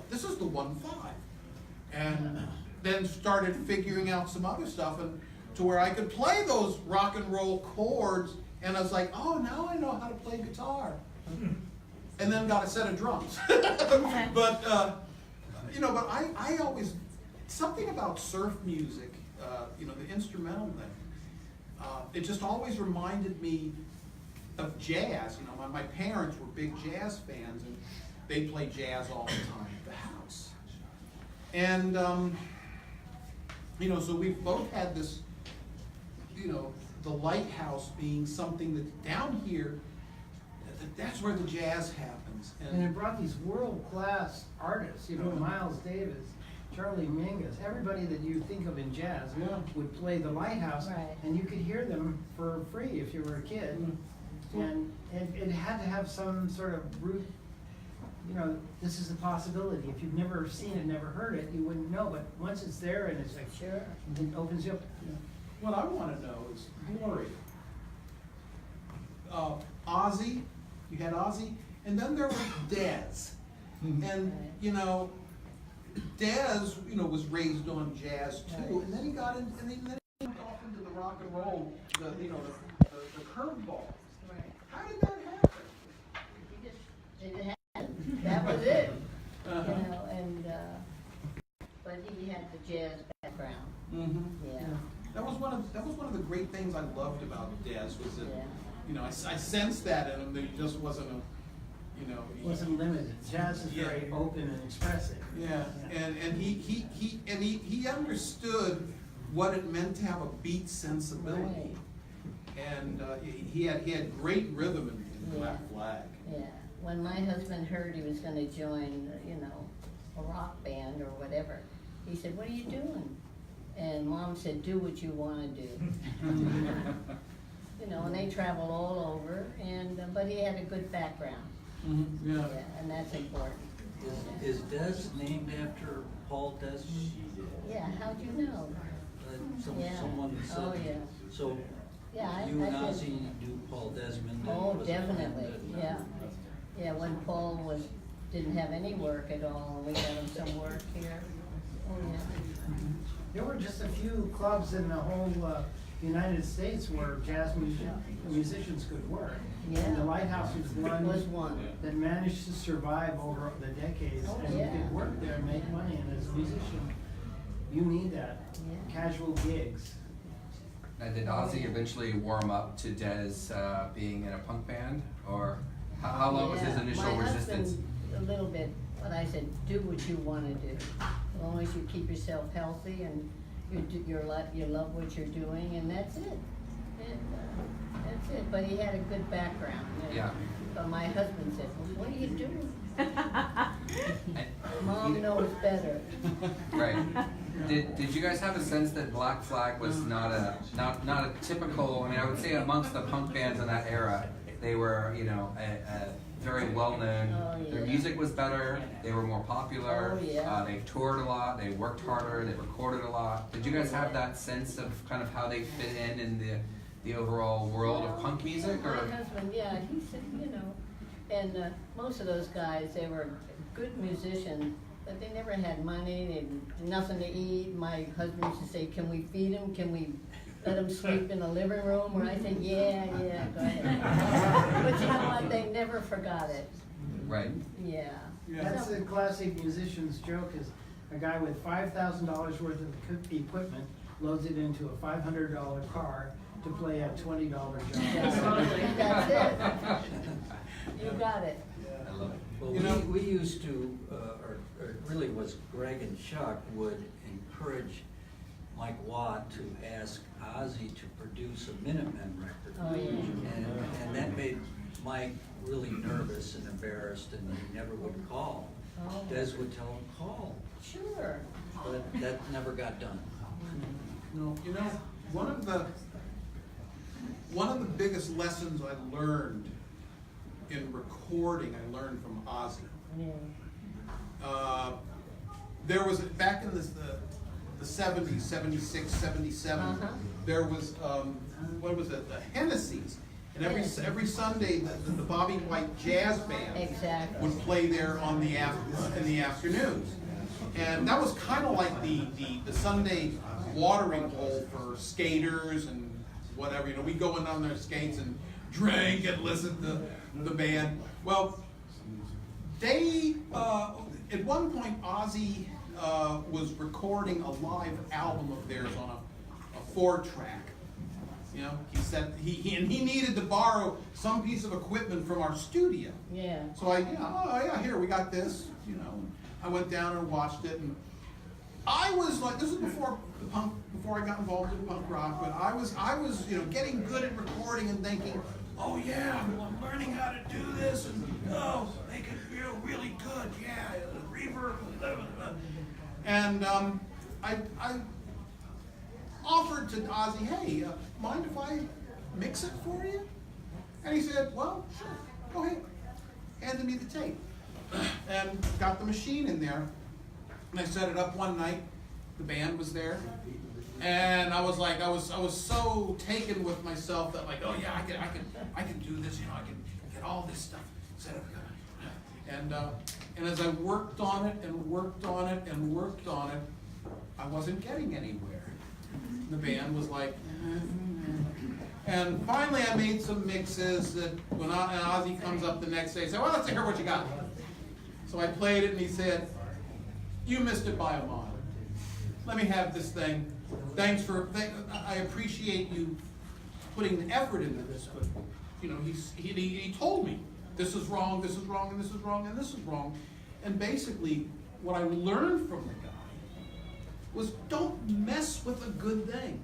this is the 1/5. And then started figuring out some other stuff, and to where I could play those rock and roll chords, and I was like, oh, now I know how to play guitar. And then got a set of drums. But, you know, but I always, something about surf music, you know, the instrumental thing, it just always reminded me of jazz. You know, my parents were big jazz fans, and they played jazz all the time at the house. And, you know, so we've both had this, you know, the Lighthouse being something that down here, that's where the jazz happens. And it brought these world-class artists, you know, Miles Davis, Charlie Mingus, everybody that you think of in jazz would play the Lighthouse, Right. and you could hear them for free if you were a kid. And it had to have some sort of root, you know, this is a possibility. If you've never seen it, never heard it, you wouldn't know, but once it's there and it's like, Sure. it opens you up. What I want to know is Gloria. Ozzie, you had Ozzie, and then there was Dez. And, you know, Dez, you know, was raised on jazz too, and then he got in, and then he went off into the rock and roll, you know, the curveball. Right. How did that happen? It happened. That was it. You know, and but he had the jazz background. Mm-hmm. Yeah. That was one of the great things I loved about Dez, was that, Yeah. you know, I sensed that in him, that he just wasn't a, you know, It wasn't limited. Jazz is very open and expressive. yeah, and he understood what it meant to have a beat sensibility, and he had great rhythm in Black Flag. Yeah. When my husband heard he was going to join, you know, a rock band or whatever, he said, "What are you doing?" And Mom said, "Do what you want to do." You know, and they travel all over, and but he had a good background. Mm-hmm. Yeah. Yeah, and that's important. Is Des named after Paul Desmond? Yeah, how'd you know? Yeah. Someone said. Oh, yeah. So Yeah, you and I did. Ozzie knew Paul Desmond? and Oh, was a friend definitely, and, yeah. Yeah, when Paul didn't have any work at all, and we got him some work here. Oh, yeah. There were just a few clubs in the whole United States where jazz musicians could work. Yeah. And the Lighthouse Was one. that managed to survive over the decades, Oh, and you yeah. could work there and make money, and as a musician, you need that. Yeah. Casual gigs. Now, did Ozzie eventually warm up to Des being in a punk band, or how long was his Yeah, initial my resistance? husband, a little bit, but I said, do what you wanna do. As long as you keep yourself healthy and you love what you're doing, and that's it. That's it, but he had a good background. You know. Yeah. But my husband said, well, what are you doing? And- Mom knows better. Right. Did you guys have a sense that Black Flag was not a typical? I mean, I would say amongst the punk bands in that era, they were, you know, a very well known. Oh, yeah. Their music was better. They were more popular. Oh, yeah. They toured a lot. They worked harder. They recorded a lot. Did you guys have that sense of kind of how they fit in the overall world of punk music? My Or husband, yeah, he said, you know, and most of those guys, they were good musicians, but they never had money, they had nothing to eat. My husband used to say, can we feed them? Can we let them sleep in the living room? Where I said, yeah, go ahead. But you know what, they never forgot it. right? Yeah. That's the classic musician's joke, is a guy with $5,000 worth of equipment loads it into a $500 car to play a $20 job. That's it. You got it. I love it. Well, You know- we used to, or it really was Greg and Chuck would encourage Mike Watt to ask Ozzie to produce a Minutemen record. Oh, yeah. And that made Mike really nervous and embarrassed, and he never would call. Oh. Des would tell him, call, Sure. but that never got done. No, you know, one of the biggest lessons I learned in recording, I learned from Ozzie. Yeah. There was, back in the 70s, 76, 77, Uh-huh. there was, what was it, the Hennessy's. And every Sunday, the Bobby White Jazz Band Exactly. would play there in the afternoons. And that was kind of like the Sunday watering hole for skaters and whatever. You know, we go in on their skates and drink and listen to the band. Well, they, at one point, Ozzie was recording a live album of theirs on a 4-track. You know, he said he needed to borrow some piece of equipment from our studio. Yeah. So here we got this. You know, I went down and watched it, and I was like, this is before I got involved in punk rock, but I was you know, getting good at recording and thinking, oh yeah, well, I'm learning how to do this, and oh, make it feel really good, yeah, reverb, blah, blah, blah. And I offered to Ozzie, hey, mind if I mix it for you? And he said, well, sure, go ahead. Handed me the tape and got the machine in there. And I set it up one night. The band was there, and I was like, I was so taken with myself that like, oh yeah, I can do this. You know, I can get all this stuff set up. And as I worked on it and worked on it and worked on it, I wasn't getting anywhere. The band was like, and finally I made some mixes that when Ozzie comes up the next day, he said, well, let's hear what you got. So I played it, and he said, you missed it by a mile. Let me have this thing. I appreciate you putting the effort into this, but you know, he told me this is wrong, this is wrong, and this is wrong, and this is wrong. And basically, what I learned from the guy was don't mess with a good thing.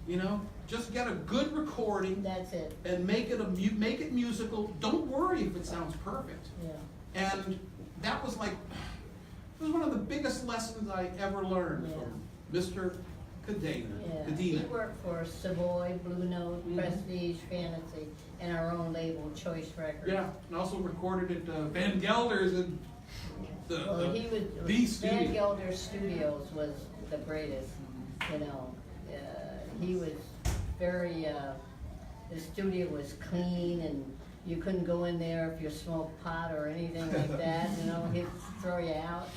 You know, just get a good recording. That's it. And make it musical. Don't worry if it sounds perfect. Yeah. And that was like, it was one of the biggest lessons I ever learned from Mr. Cadena. Yeah. He worked for Savoy, Blue Note, Prestige, Fantasy, and our own label, Choice Records. Yeah, and also recorded at Van Gelder's in Well, he was, the Van studio. Gelder Studios was the greatest, you know. He was very, the studio was clean and you couldn't go in there if you smoked pot or anything like that, you know, he'd throw you out.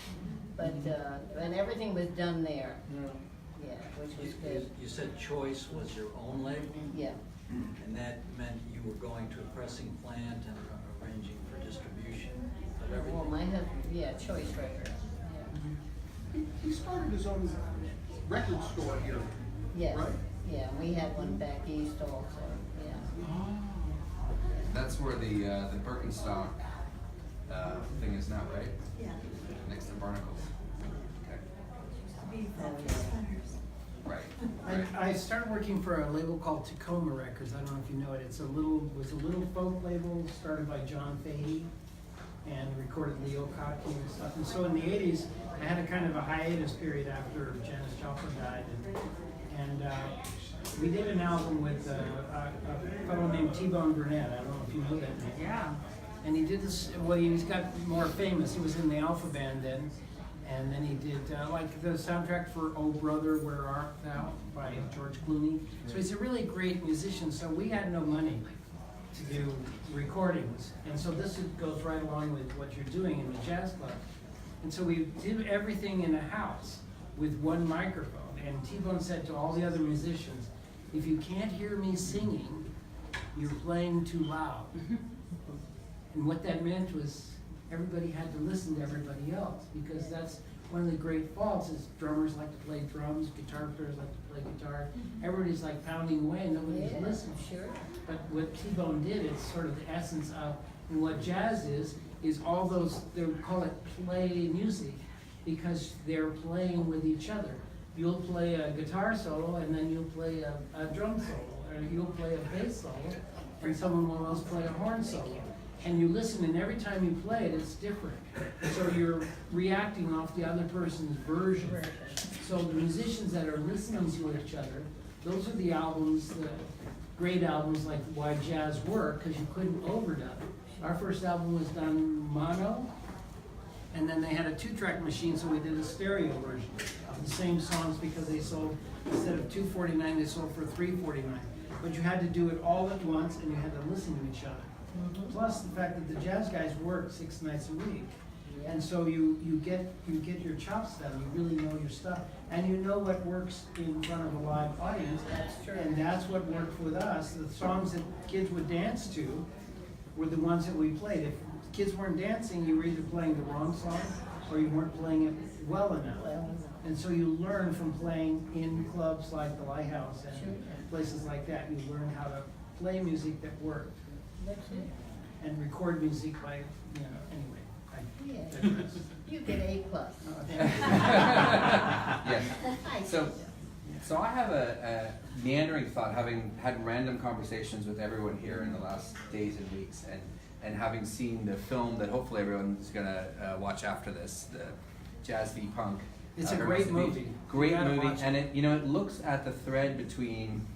But, and everything was done there, yeah, which was good, You said choice was your own label, yeah. and that meant you were going to a pressing plant and arranging for distribution of Well, everything. my husband, yeah, Choice Records, yeah. He started his own record store here. Yes, Right. yeah, we had one back east also, yeah. That's where the Birkenstock thing is now, right? Yeah. Next to Barnacles. Okay. Be Oh, that yeah. Right. Right. I started working for a label called Tacoma Records. I don't know if you know it. Was a little folk label started by John Fahey and recorded Leo Kottke and stuff. And so in the '80s, I had a kind of a hiatus period after Janis Joplin died, and we did an album with a fellow named T-Bone Burnett. I don't know if you know that name. Yeah. And he did this, well, he's got more famous. He was in the Alpha Band then. And then he did like the soundtrack for Oh Brother, Where Art Thou by George Clooney. So he's a really great musician. So we had no money to do recordings. And so this goes right along with what you're doing in the jazz club. And so we did everything in a house with one microphone. And T-Bone said to all the other musicians, if you can't hear me singing, you're playing too loud. And what that meant was everybody had to listen to everybody else, because that's one of the great faults is drummers like to play drums, guitar players like to play guitar. Everybody's like pounding away and nobody's Yeah, listening. sure. But what T-Bone did, it's sort of the essence of, and what jazz is all those, they call it play music, because they're playing with each other. You'll play a guitar solo and then you'll play a drum solo, or you'll play a bass solo, and someone will else play a horn solo. And you listen, and every time you play it, it's different. So you're reacting off the other person's version. So the musicians that are listening to each other, those are the albums, the great albums like Why Jazz Work, because you couldn't overdub it. Our first album was done mono, and then they had a 2-track machine, so we did a stereo version of the same songs, because they sold, instead of $2.49, they sold for $3.49. But you had to do it all at once, and you had to listen to each other. Plus the fact that the jazz guys work 6 nights a week. And so you get your chops down, you really know your stuff. And you know what works in front of a live audience. That's true. And that's what worked with us. The songs that kids would dance to were the ones that we played. If kids weren't dancing, you were either playing the wrong song or you weren't playing it well enough. And so you learn from playing in clubs like the Lighthouse and places like that. You learn how to play music that worked. That's it. And record music by, anyway. Yeah. You get A+. Yes. So I have a meandering thought, having had random conversations with everyone here in the last days and weeks, and having seen the film that hopefully everyone's gonna watch after this, the Jazz v Punk. It's a Hermosa great Beach. movie. Great You gotta movie, watch it. and it looks at the thread between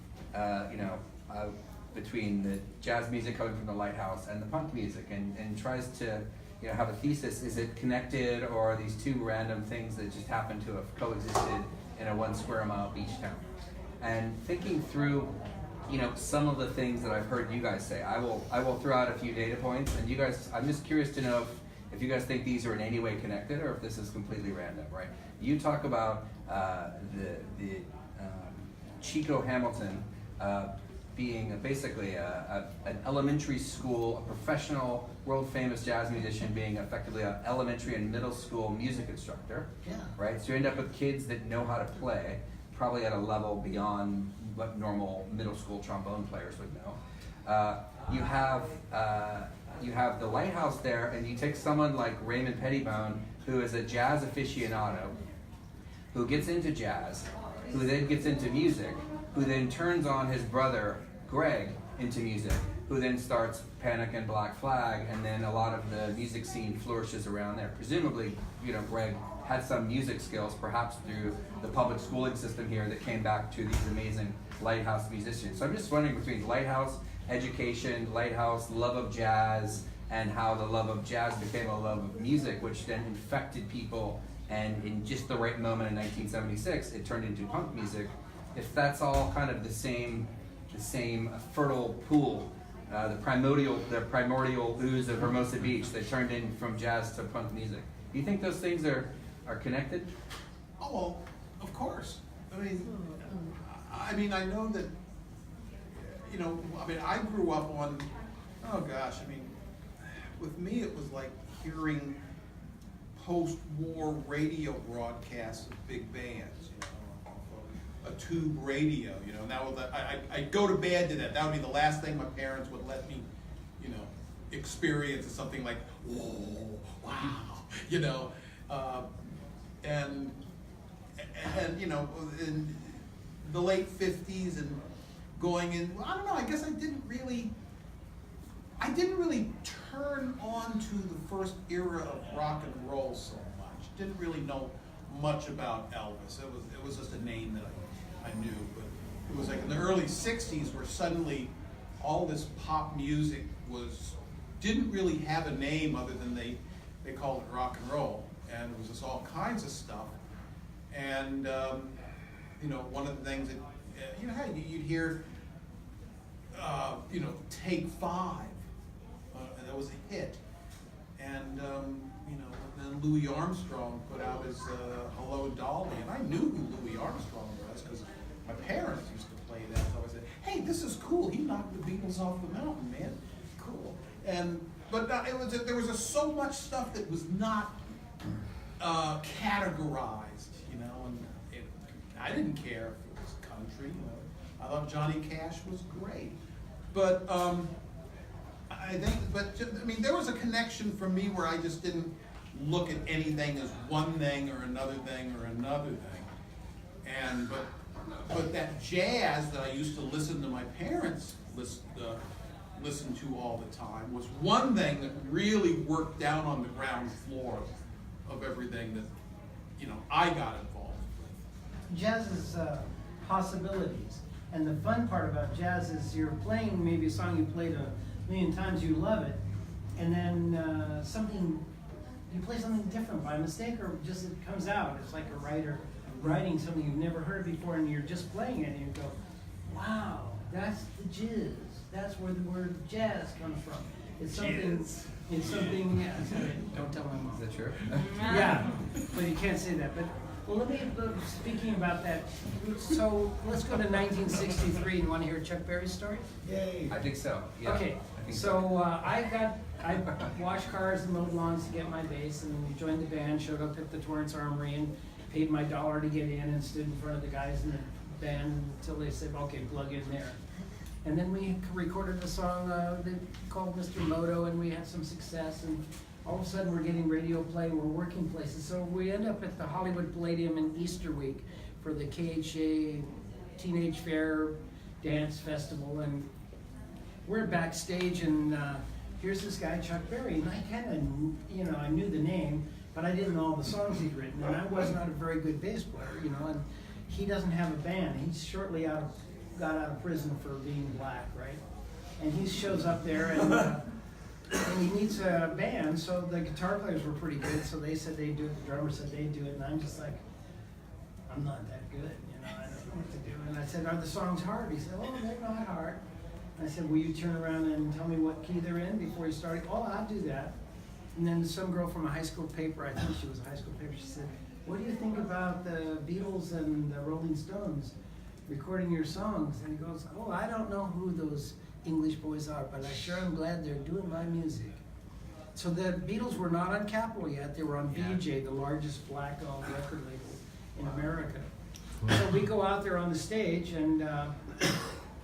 between the jazz music coming from the Lighthouse and the punk music, and tries to have a thesis. Is it connected, or are these two random things that just happen to have coexisted in a 1 square mile beach town? And thinking through some of the things that I've heard you guys say, I will throw out a few data points, and you guys, I'm just curious to know if you guys think these are in any way connected or if this is completely random, right? You talk about the Chico Hamilton being basically an elementary school, a professional, world-famous jazz musician, being effectively an elementary and middle school music instructor, right? So you end up with kids that know how to play, probably at a level beyond what normal middle school trombone players would know. You have the Lighthouse there, and you take someone like Raymond Pettibone, who is a jazz aficionado, who gets into jazz, who then gets into music, who then turns on his brother, Greg, into music, who then starts Panic and Black Flag, and then a lot of the music scene flourishes around there. Presumably, Greg had some music skills, perhaps through the public schooling system here, that came back to these amazing Lighthouse musicians. So I'm just wondering, between Lighthouse education, Lighthouse love of jazz, and how the love of jazz became a love of music, which then infected people, and in just the right moment in 1976, it turned into punk music. If that's all kind of the same fertile pool, the primordial ooze of Hermosa Beach that turned in from jazz to punk music. Do you think those things are connected? Oh, well, of course. I mean, I know that, you know, I mean, I grew up on, oh gosh, I mean, with me it was like hearing post-war radio broadcasts of big bands, you know, off a tube radio, you know, and that was, I'd go to bed to that. That would be the last thing my parents would let me, you know, experience, is something like, whoa, wow, you know, and you know, in the late 50s and going in, well, I don't know, I guess I didn't really turn on to the first era of rock and roll so much. Didn't really know much about Elvis. It was just a name that I knew, but it was like in the early 60s where suddenly all this pop music didn't really have a name other than they called it rock and roll, and it was just all kinds of stuff. And you know, one of the things that you know, hey, you'd hear you know, Take 5, and that was a hit. And you know, then Louis Armstrong put out his Hello Dolly, and I knew who Louis Armstrong was because my parents used to play that. So I said, hey, this is cool. He knocked the Beatles off the mountain, man. Cool. But there was so much stuff that was not categorized, you know, and I didn't care if it was country. You know, I thought Johnny Cash was great, but I mean, there was a connection for me where I just didn't look at anything as one thing or another thing or another thing, and but that jazz that I used to listen to my parents listen to all the time was one thing that really worked down on the ground floor of everything that, you know, I got involved with. Jazz is possibilities, and the fun part about jazz is you're playing maybe a song you played a million times, you love it, and then you play something different by mistake, or just it comes out. It's like a writer writing something you've never heard before, and you're just playing it, and you go, wow, that's the jizz. That's where the word jazz comes from. It's something. Jizz. It's something. Yeah, sorry, don't tell my mom. Is that true? Yeah, but you can't say that. But well, let me. Speaking about that, so let's go to 1963. You want to hear Chuck Berry's story? Yay! I think so. Yeah. Okay. So I washed cars and mowed lawns to get my bass, and joined the band. Showed up at the Torrance Armory and paid my $1 to get in, and stood in front of the guys in the band until they said, "Okay, plug in there." And then we recorded a song called Mr. Moto, and we had some success, and all of a sudden we're getting radio play, we're working places. So we end up at the Hollywood Palladium in Easter week for the KHA Teenage Fair Dance Festival, and we're backstage, and here's this guy, Chuck Berry, and I kind of, you know, I knew the name, but I didn't know all the songs he'd written, and I was not a very good bass player, you know, and he doesn't have a band. He's shortly got out of prison for being black, right? And he shows up there, and he needs a band, so the guitar players were pretty good, so they said they'd do it, the drummer said they'd do it, and I'm just like, I'm not that good, you know, I don't know what to do. And I said, are the songs hard? He said, oh, they're not hard. I said, will you turn around and tell me what key they're in before you start? Oh, I'll do that. And then some girl from a high school paper, I think she was a high school paper, she said, what do you think about the Beatles and the Rolling Stones recording your songs? And he goes, oh, I don't know who those English boys are, but I sure am glad they're doing my music. So the Beatles were not on Capitol yet. They were on VJ, the largest black-owned record label in America. So we go out there on the stage, and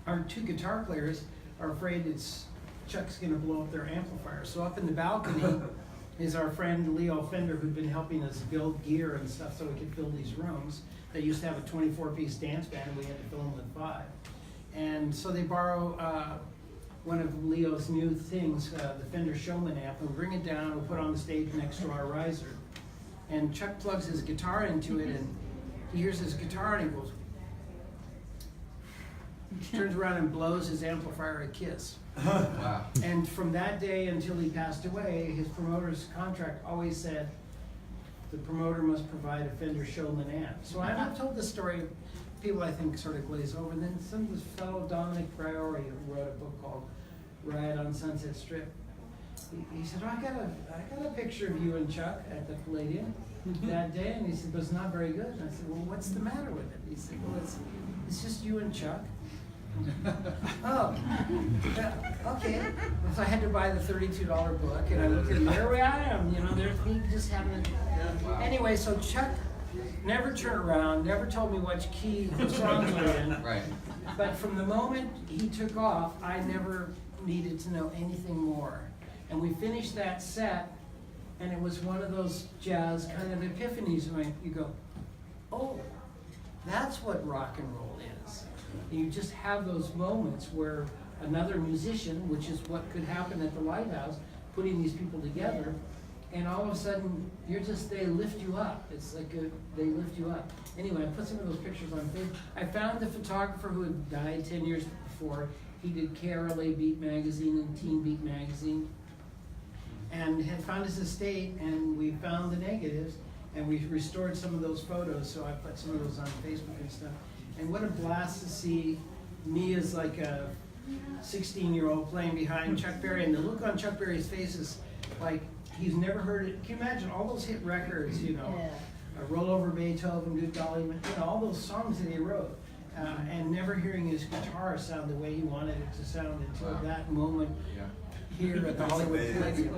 our two guitar players are afraid Chuck's gonna blow up their amplifier. So up in the balcony is our friend Leo Fender, who'd been helping us build gear and stuff so we could fill these rooms. They used to have a 24-piece dance band, and we had to fill them with 5. And so they borrow one of Leo's new things, the Fender Showman amp, and we bring it down, we put it on the stage next to our riser. And Chuck plugs his guitar into it, and he hears his guitar, and he goes, turns around and blows his amplifier a kiss. Wow. And from that day until he passed away, his promoter's contract always said, the promoter must provide a Fender Showman amp. So I've told this story, people I think sort of glaze over, and then some of this fellow Dominic Priori who wrote a book called Riot on Sunset Strip. He said, oh, I got a picture of you and Chuck at the Palladium that day, and he said, but it's not very good. And I said, well, what's the matter with it? He said, well, it's just you and Chuck. Oh, okay. So I had to buy the $32 book, and I looked at there I am, you know, there's me just having it. Anyway, so Chuck never turned around, never told me which key the songs were in. Right. But from the moment he took off, I never needed to know anything more. And we finished that set, and it was one of those jazz kind of epiphanies, and you go, oh, that's what rock and roll is. You just have those moments where another musician, which is what could happen at the Lighthouse, putting these people together, and all of a sudden, they lift you up. It's like they lift you up. Anyway, I put some of those pictures on Facebook. I found the photographer who had died 10 years before. He did KRLA Beat Magazine and Teen Beat Magazine, and had found his estate, and we found the negatives, and we restored some of those photos, so I put some of those on Facebook and stuff. And what a blast to see me as like a 16-year-old playing behind Chuck Berry, and the look on Chuck Berry's face is like he's never heard it. Can you imagine all those hit records, you know, Roll Over Beethoven, Good Golly, you know, all those songs that he wrote, and never hearing his guitar sound the way he wanted it to sound until that moment here at the Hollywood Palladium.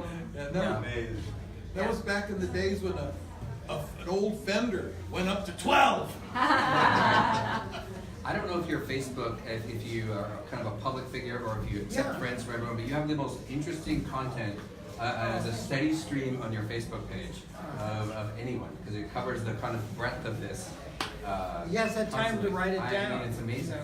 That was back in the days when an old Fender went up to 12. I don't know if you're Facebook, if you are kind of a public figure or if you accept friends from everyone, but you have the most interesting content as a steady stream on your Facebook page of anyone, because it covers the kind of breadth of this. Yes, had time to write it down. I mean, it's amazing.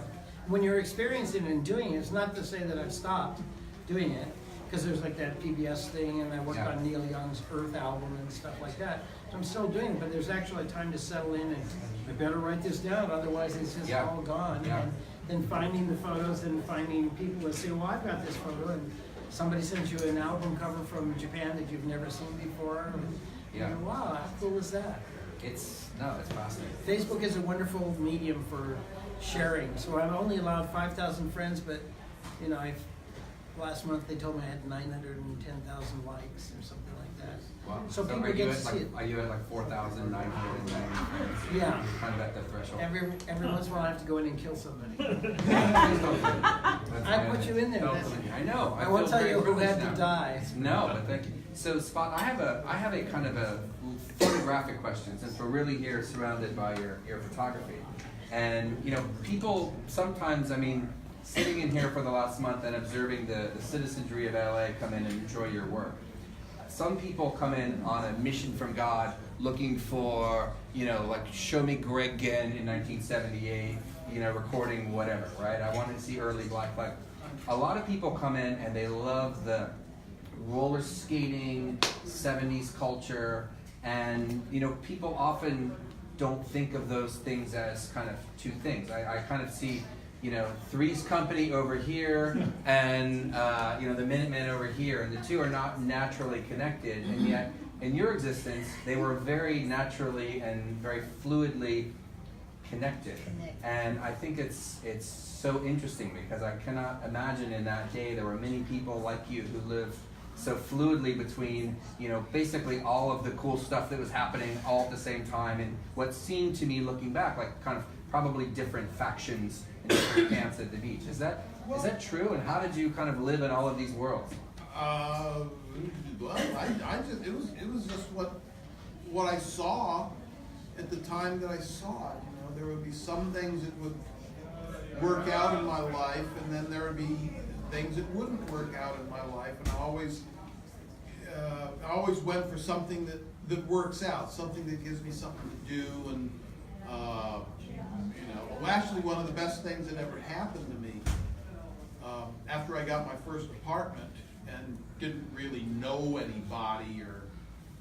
When you're experiencing it and doing it, it's not to say that I've stopped doing it, because there's like that PBS thing, and I worked on Neil Young's Earth album and stuff like that. So I'm still doing it, but there's actually time to settle in, and I better write this down, otherwise it's just all gone. And then finding the photos and finding people that say, well, I've got this photo, and somebody sends you an album cover from Japan that you've never seen before. And you go, wow, how cool is that? It's fascinating. Facebook is a wonderful medium for sharing. So I'm only allowed 5,000 friends, but you know, last month they told me I had 910,000 likes or something like that. Wow. So people get to see it. Are you at like 4,990 friends? Yeah. You're kind of at the threshold. Every once in a while I have to go in and kill somebody. I put you in there. I know. I won't feel tell very you who had privileged to now. die. No, but thank you. So Spot, I have a kind of a photographic question, since we're really here surrounded by your photography. And you know, people sometimes, I mean, sitting in here for the last month and observing the citizenry of LA come in and enjoy your work. Some people come in on a mission from God looking for, you know, like show me Greg Ginn in 1978, you know, recording whatever, right? I wanted to see early Black Flag. A lot of people come in and they love the roller skating, 70s culture, and, you know, people often don't think of those things as kind of two things. I kind of see, you know, Three's Company over here and, you know, the Minutemen over here, and the two are not naturally connected, and yet in your existence, they were very naturally and very fluidly connected. And I think it's so interesting, because I cannot imagine in that day there were many people like you who lived so fluidly between, you know, basically all of the cool stuff that was happening all at the same time, and what seemed to me looking back like kind of probably different factions and different camps at the beach. Is that true? And how did you kind of live in all of these worlds? Well, I just it was just what I saw at the time that I saw it. You know, there would be some things that would work out in my life, and then there would be things that wouldn't work out in my life, and I always went for something that works out, something that gives me something to do. And you know, actually one of the best things that ever happened to me after I got my first apartment and didn't really know anybody or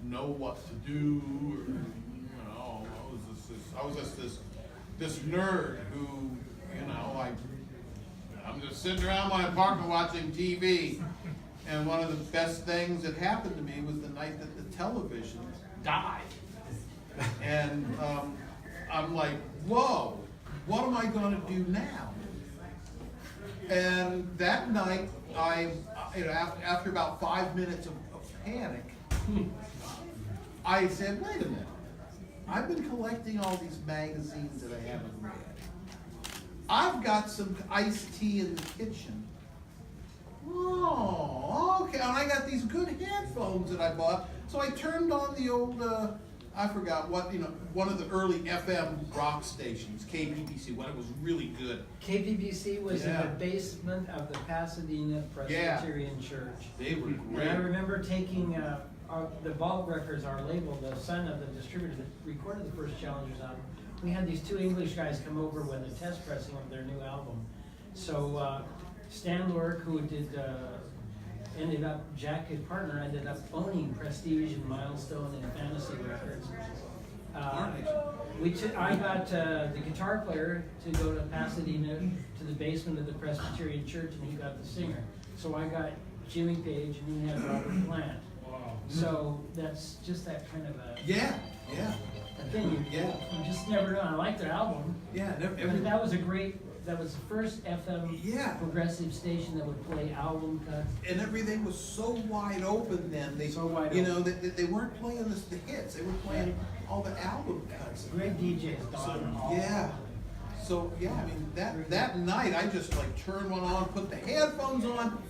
know what to do, or you know, I was just this nerd who, you know, I'm just sitting around my apartment watching TV. And one of the best things that happened to me was the night that the television died. And I'm like, whoa, what am I going to do now? And that night, after about 5 minutes of panic, I said, wait a minute. I've been collecting all these magazines that I haven't read. I've got some iced tea in the kitchen. Oh, okay. And I got these good headphones that I bought. So I turned on the old, I forgot what, one of the early FM rock stations, KPBC, when it was really good. KPBC was in Yeah. the basement of the Pasadena Presbyterian Church. They were great. And I remember taking the Vault Records, our label, the son of the distributor that recorded the first Challengers album. We had these two English guys come over when the test pressing of their new album. So Stan Lork, who Jack, his partner, ended up owning Prestige and Milestone and Fantasy Records. I got the guitar player to go to Pasadena to the basement of the Presbyterian Church, and he got the singer. So I got Jimmy Page, and he had Robert Plant. So that's just that kind of a thing. You just never know. I like their album. Yeah, That was the first FM progressive station that would play album cuts. And everything was so wide open then. They weren't playing the hits. They were playing all the album cuts. Great DJs, Don Hall. Yeah. So I mean that night I just like turned one on, put the headphones on,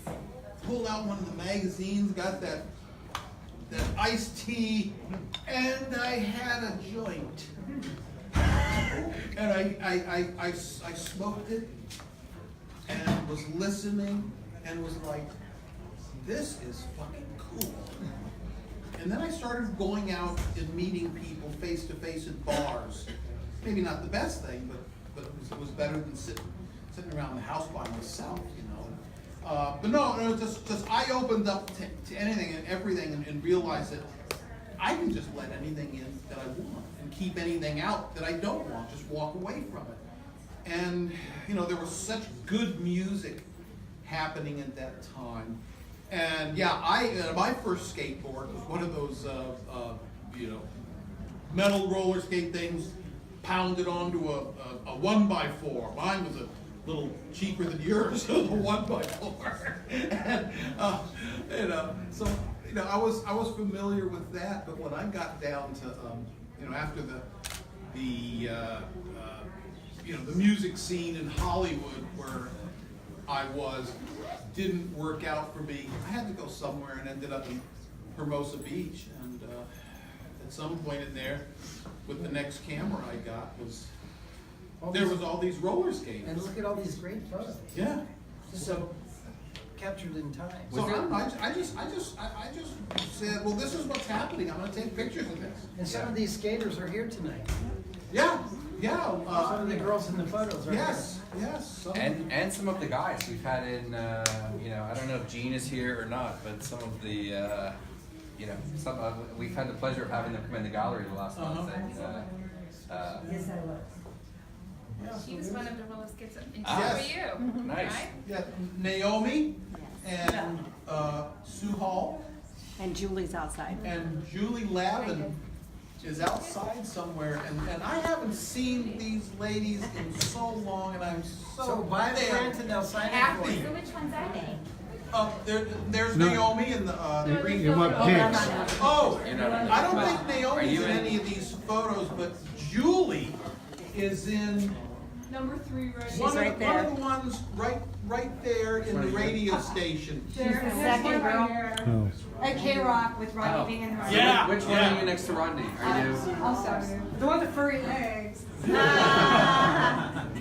pulled out one of the magazines, got that iced tea, and I had a joint. And I smoked it and was listening and was like, this is fucking cool. And then I started going out and meeting people face to face at bars. Maybe not the best thing, but it was better than sitting around the house by myself, But no, just I opened up to anything and everything and realized that I can just let anything in that I want and keep anything out that I don't want, just walk away from it. And, there was such good music happening at that time. And my first skateboard was one of those, metal roller skate things pounded onto a 1x4. Mine was a little cheaper than yours, a 1x4. And, so I was familiar with that, but when I got down to, after the music scene in Hollywood where I was, didn't work out for me. I had to go somewhere and ended up in Hermosa Beach. And at some point in there, with the next camera I got there was all these roller skates. And look at all these great photos. Yeah. So captured in time. So I just said, well, this is what's happening. I'm going to take pictures of this. And some of these skaters are here tonight. Yeah. Some of the girls in the photos are Yes. And some of the guys we've had in, I don't know if Gene is here or not, but some of the, we've had the pleasure of having them come in the gallery the last month. And, Yes, I was. She was one of the roller skates, and so Ah. were you, Nice. right? Yeah. Naomi and Sue Hall And Julie's outside. and Julie Lavin is outside somewhere, and I haven't seen these ladies in so long, and I'm So buy the print and they'll sign it for happy. you. So which ones are they? There's No. Naomi and the. You want pics? Oh, You're not in I don't it, think but Naomi's are you in in? any of these photos, but Julie is in Number 3 right She's one right of there. the ones right there in the radio station. there. the second girl. Oh. At K-Rock with Rodney Oh. being in So Yeah. which one are you next to Rodney? Are you? Oh, sorry. The one with the furry legs.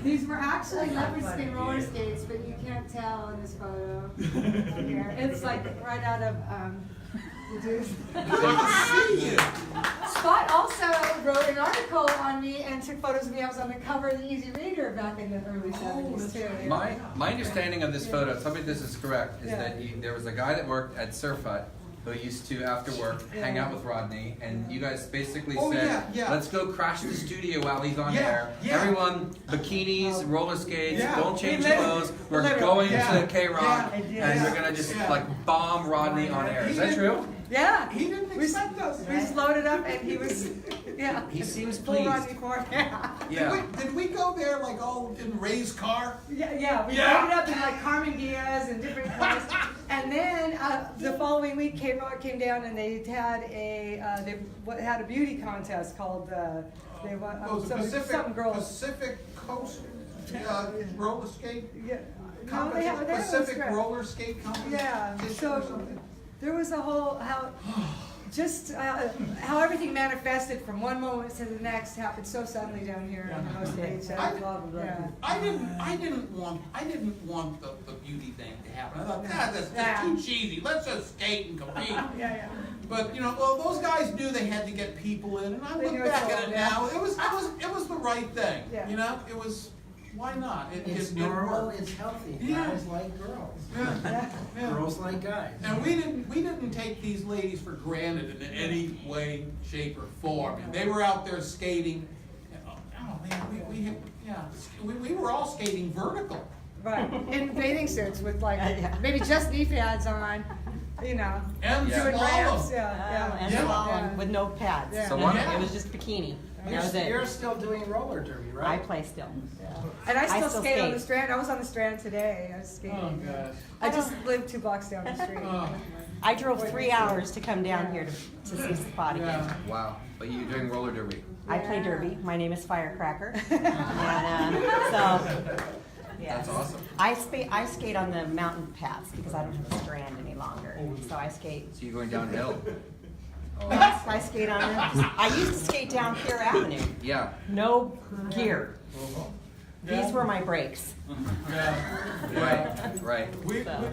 These were actually leopard skin roller skates, but you can't tell in this photo. Here. It's like right out of the Deuce. I can see you. Spot also wrote an article on me and took photos of me. I was on the cover of the Easy Reader back in the early 70s too. My understanding of this photo, tell me if this is correct, is that there was a guy that worked at Surf Hut who used to, after work, hang out with Rodney, and you guys basically Oh, said, yeah, yeah. let's go crash the studio while he's on Yeah, air. yeah. Everyone, bikinis, roller skates, Yeah. don't change We clothes. We're literally- going Yeah. to K-Rock, Yeah. and we're gonna just Yeah. like bomb Rodney on air. Is that He true? Yeah. He didn't expect us. We just loaded up and he was, yeah. He seems Full pleased. Rodney for yeah. Yeah. Did we go there like all in Ray's car? Yeah, we Yeah. loaded up in like Carmen Diaz and different cars. And then the following week, K-Rock came down and they had a beauty contest called something girls. Pacific Coast roller skate. Yeah. No, they had Pacific a roller skate competition. Yeah. or So something? there was a whole how everything manifested from one moment to the next happened so suddenly down here in Hermosa Beach. Yeah. I didn't want the beauty thing to happen. I thought, that's Yeah. too cheesy. Let's just skate and compete. Yeah. But those guys knew they had to get people in, and I They look knew back it's at all, it yeah. now. It was the right thing. Yeah. It was. Why not? It's it normal, worked. it's healthy. Yeah. Guys like girls. Yeah. Yeah. Girls like guys. And we didn't take these ladies for granted in any way, shape, or form. And they were out there skating. And, oh man, we were all skating vertical. Right. In bathing suits with like maybe just knee pads on, And doing ramps. slalom. And Yeah. slalom with no pads. Yeah. So why Yeah. It was just bikini. That was You're it. still doing roller derby, I right? play still. And I I still still skate on skate. the Strand. I was on the Strand today. I was skating. Oh gosh. I just live 2 blocks down the street. Oh. I drove 3 hours to come down here to see Spot again. Yeah. Wow. But you're doing roller derby. I play derby. My name is Firecracker. And so, yes. That's awesome. I skate on the mountain paths because I don't have the Strand any longer. So I skate. So you're going downhill. Oh, I skate on them. I used to skate down Pier Avenue. yeah. No gear. Yeah. These were my brakes. Yeah. Right.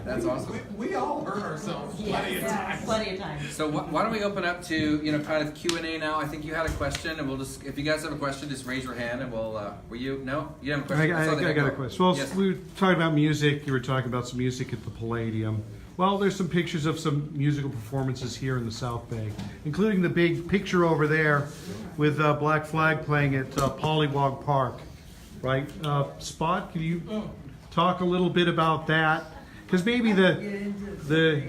That's awesome. We all hurt ourselves plenty of times. Plenty of times. So why don't we open up to kind of Q&A now? I think you had a question, and we'll just if you guys have a question, just raise your hand, and we'll. Were you? No, you have a question. I saw the got a hand. question. Well, Yes. we were talking about music. You were talking about some music at the Palladium. Well, there's some pictures of some musical performances here in the South Bay, including the big picture over there with Black Flag playing at Pollywog Park, right? Spot, can you talk a little bit about that? Because maybe the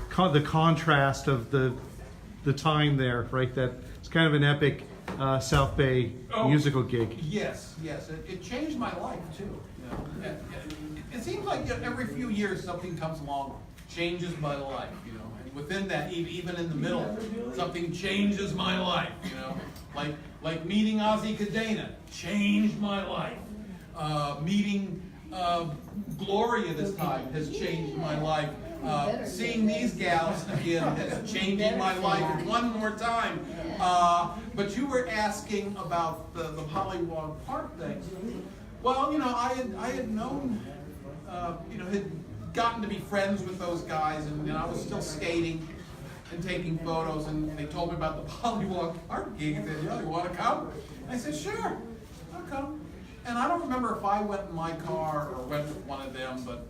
contrast of the time there, right? That it's kind of an epic South Bay musical gig. Yes. It changed my life too. It seems like every few years something comes along, changes my life. And within that, even in the middle, something changes my life. Like meeting Ozzie Cadena changed my life. Meeting GLORIA this time has changed my life. Seeing these gals again has changed my life one more time. But you were asking about the Pollywog Park thing. Well, I had known, had gotten to be friends with those guys, and I was still skating and taking photos, and they told me about the Pollywog Park gig, and they said, you want to come? And I said, sure, I'll come. And I don't remember if I went in my car or went with one of them, but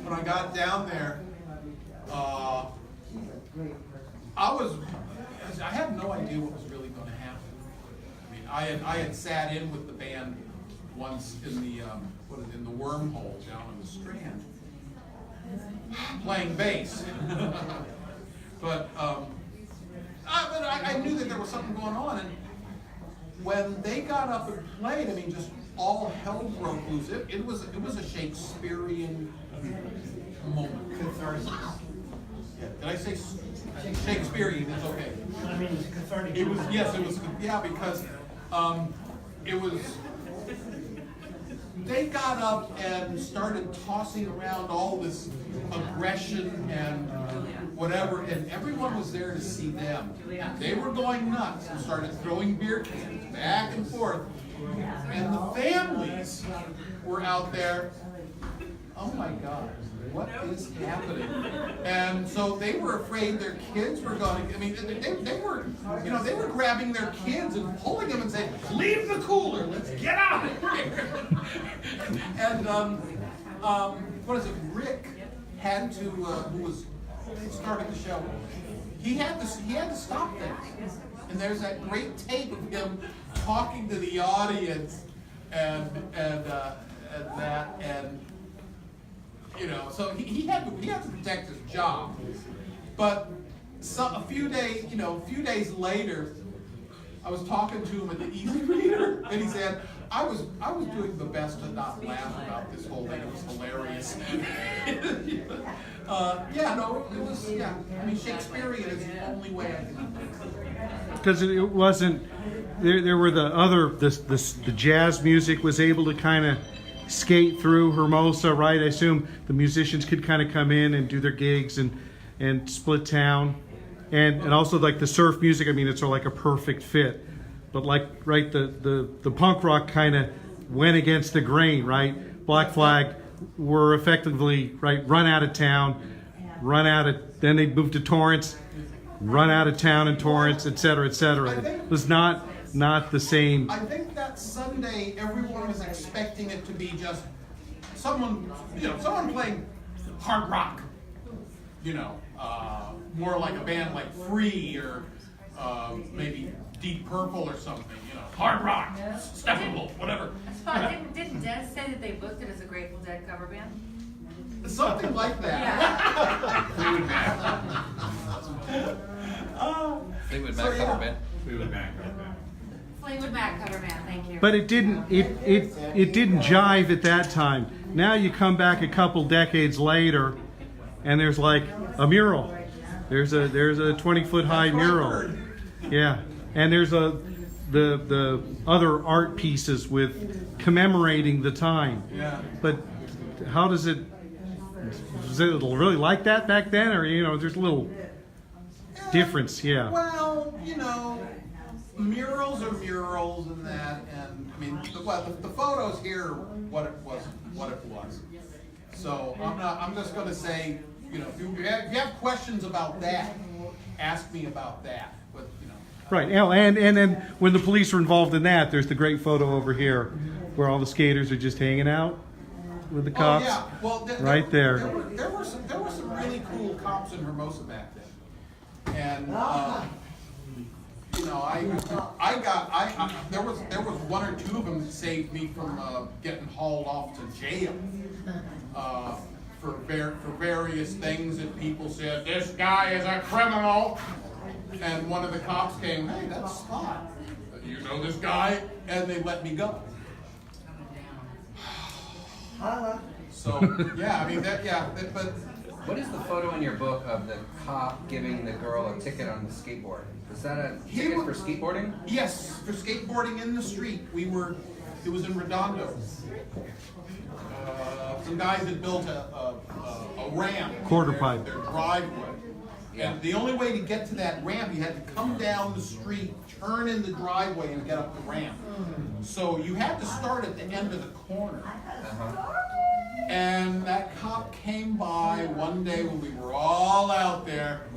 when I got down there, I had no idea what was really going to happen. I mean, I had sat in with the band once in the wormhole down on the Strand, playing bass. But I knew that there was something going on, and when they got up and played, I mean, just all hell broke loose. It was a Shakespearean moment. Catharsis. Yeah. Did I say Shakespearean? It's okay. I mean, it's cathartic. It was, yes, it was, yeah, because it was, they got up and started tossing around all this aggression and whatever, and everyone was there to see them. They were going nuts and started throwing beer cans back and forth, and the families were out there, oh my God, what is happening? And so they were afraid their kids were going to, I mean, they were, they were grabbing their kids and pulling them and saying, leave the cooler, let's get out of here. And, what is it, Rick had to, who was started the show, he had to stop things. And there's that great tape of him talking to the audience and you know, so he had to protect his job. But a few days later, I was talking to him at the Easy Reader, and he said, I was doing the best to not laugh about this whole thing. It was hilarious. I mean, Shakespearean is the only way I can do it. Because it wasn't, there were the jazz music was able to kind of skate through Hermosa, right? I assume the musicians could kind of come in and do their gigs and split town. And also like the surf music, I mean, it's like a perfect fit. But like, right, the punk rock kind of went against the grain, right? Black Flag were effectively, right, run out of town, then they moved to Torrance, run out of town in Torrance, et cetera, et cetera. It was not the same. I think that Sunday everyone was expecting it to be just someone playing hard rock, more like a band like Free or maybe Deep Purple or something, hard rock, Steppenwolf, whatever. Didn't Des say that they booked it as a Grateful Dead cover band? Something like that. Fleetwood Mac. Fleetwood Mac cover band. Fleetwood Mac cover band, thank you. But it didn't jive at that time. Now you come back a couple decades later, and there's like a mural. There's a 20-foot high mural. Yeah, and there's the other art pieces with commemorating the time. Yeah. But how was it really like that back then, or there's a little difference? Yeah. Well, murals are murals and that, and I mean, the photos here are what it was. So I'm just going to say, if you have questions about that, ask me about that. But Right. And then when the police were involved in that, there's the great photo over here where all the skaters are just hanging out with the cops. Oh yeah. Well, right there. There were some really cool cops in Hermosa back then, and there was one or two of them that saved me from getting hauled off to jail for various things that people said. This guy is a criminal. And one of the cops came, hey, that's Scott. You know this guy? And they let me go. So, yeah, I mean, but... What is the photo in your book of the cop giving the girl a ticket on the skateboard? Was that a ticket for skateboarding? Yes, for skateboarding in the street. It was in Redondo. Some guys had built a ramp. Quarter pipe. Their driveway. Yeah. And the only way to get to that ramp, you had to come down the street, turn in the driveway, and get up the ramp. So you had to start at the end of the corner. And that cop came by one day when we were all out there,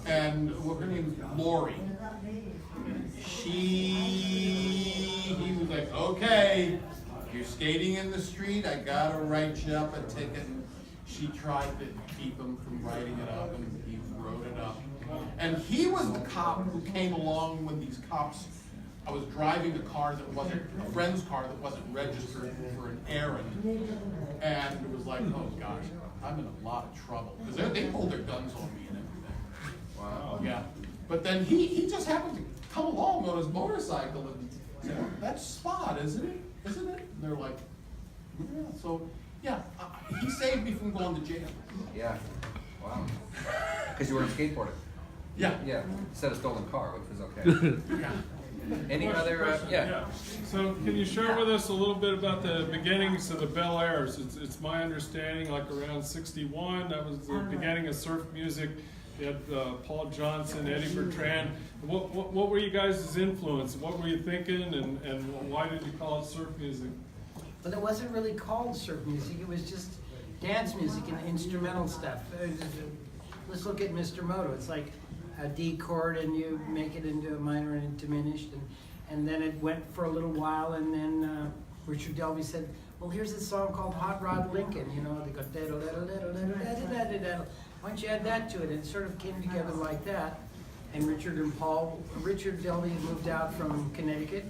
and her name was Lori. He was like, okay, you're skating in the street, I gotta write you up a ticket. And she tried to keep him from writing it up, and he wrote it up. And he was the cop who came along when these cops, I was driving a car that wasn't, a friend's car that wasn't registered for an errand. And it was like, oh gosh, I'm in a lot of trouble. Because they pulled their guns on me and everything. Wow. Yeah. But then he just happened to come along on his motorcycle and said, that's Spot, isn't it? Isn't it? And they're like, yeah. So, yeah, he saved me from going to jail. Yeah. Wow. Because you were skateboarding. Yeah. Yeah. Instead of stolen car, which was okay. Yeah. Any other? Yeah. So can you share with us a little bit about the beginnings of the Bel Airs? It's my understanding, like around '61, that was the beginning of surf music. You had Paul Johnson, Eddie Bertrand. What were you guys' influence? What were you thinking, and why did you call it surf music? But it wasn't really called surf music. It was just dance music and instrumental stuff. Let's look at Mr. Moto. It's like a D chord, and you make it into a minor and diminished, and then it went for a little while, and then Richard Delvey said, well, here's this song called Hot Rod Lincoln, you know, they go diddle diddle diddle diddle diddle diddle diddle. Why don't you add that to it? And it sort of came together like that. And Richard Delby moved out from Connecticut,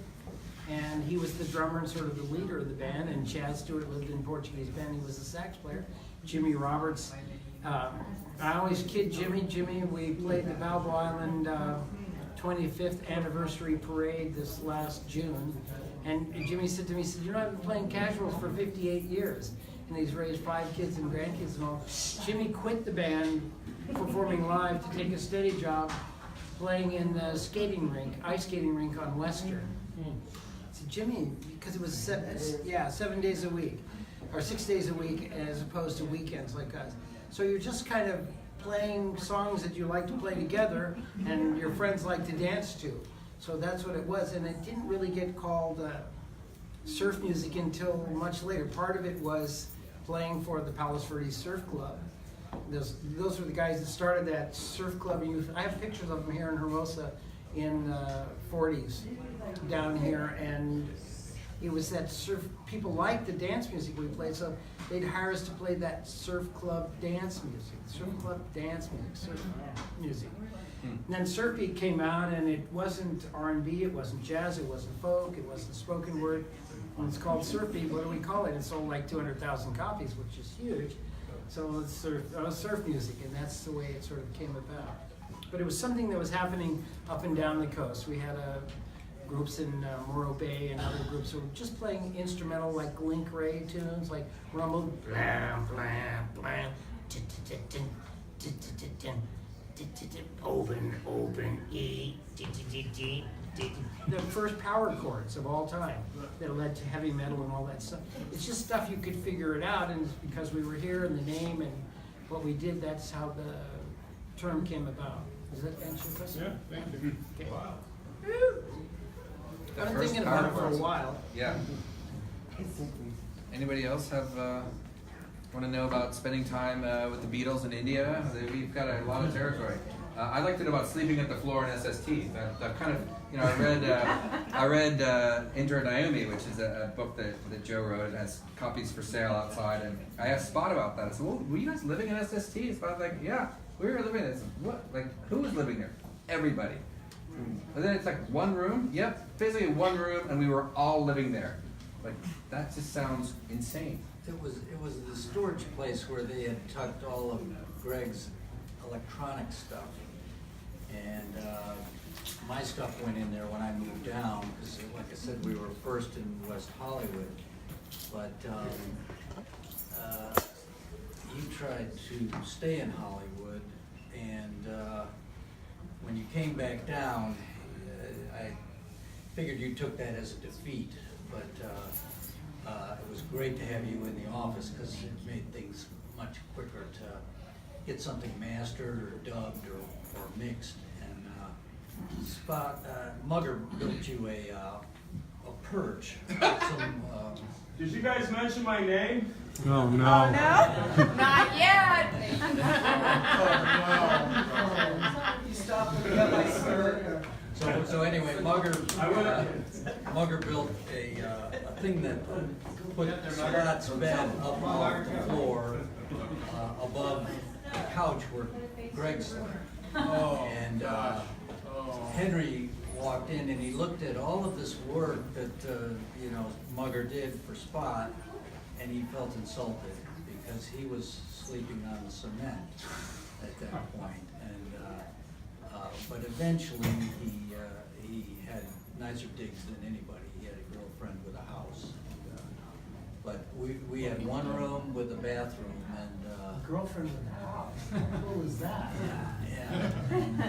and he was the drummer and sort of the leader of the band, and Chaz Stewart lived in Portuguese band, he was the sax player. Jimmy Roberts, I always kid Jimmy, we played the Balboa Island 25th anniversary parade this last June, and Jimmy said to me, he said, you know, I've been playing casuals for 58 years, and he's raised 5 kids and grandkids and all. Jimmy quit the band, performing live, to take a steady job playing in the skating rink, ice skating rink on Western. I said, Jimmy, because it was 7 days a week, or 6 days a week, as opposed to weekends like us. So you're just kind of playing songs that you like to play together and your friends like to dance to. So that's what it was, and it didn't really get called surf music until much later. Part of it was playing for the Palos Verdes Surf Club. Those were the guys that started that surf club. I have pictures of them here in Hermosa in the 40s down here, and it was that surf, people liked the dance music we played, so they'd hire us to play that surf club dance music. And then surf beat came out, and it wasn't R&B, it wasn't jazz, it wasn't folk, it wasn't spoken word. And it's called surf beat. What do we call it? It sold like 200,000 copies, which is huge. So it's surf music, and that's the way it sort of came about. But it was something that was happening up and down the coast. We had groups in Morro Bay and other groups who were just playing instrumental, like Link Ray tunes, like Rumble, blam, blam, blam, open, E, the first power chords of all time that led to heavy metal and all that stuff. It's just stuff you could figure it out, and because we were here and the name and what we did, that's how the term came about. Does that answer your question? Yeah, thank you. Okay. Wow. I've been thinking about it for a while. Yeah. Anybody else have want to know about spending time with the Beatles in India? We've got a lot of territory. I'd like to know about sleeping at the floor in SST. That kind of, you know, I read Indra Naomi, which is a book that Joe wrote. It has copies for sale outside, and I asked Spot about that. I said, well, were you guys living in SST? Spot's like, yeah, we were living in it. What? Like, who was living there? Everybody. And then it's like one room. Yep, basically one room, and we were all living there. Like, that just sounds insane. It was the storage place where they had tucked all of Greg's electronic stuff, and my stuff went in there when I moved down, because like I said, we were first in West Hollywood, but you tried to stay in Hollywood, and when you came back down, I figured you took that as a defeat, but it was great to have you in the office, because it made things much quicker to get something mastered or dubbed or mixed. And Mugger built you a perch. Did you guys mention my name? Oh, no. Oh, no? Not yet. So anyway, Mugger built a thing that put Scott's bed up off the floor above the couch where Greg slept. And Henry walked in and he looked at all of this work that Mugger did for Spot, and he felt insulted because he was sleeping on the cement at that point. But eventually he had nicer digs than anybody. He had a girlfriend with a house. But we had one room with a bathroom, and Girlfriend with a house. What was that? yeah. And,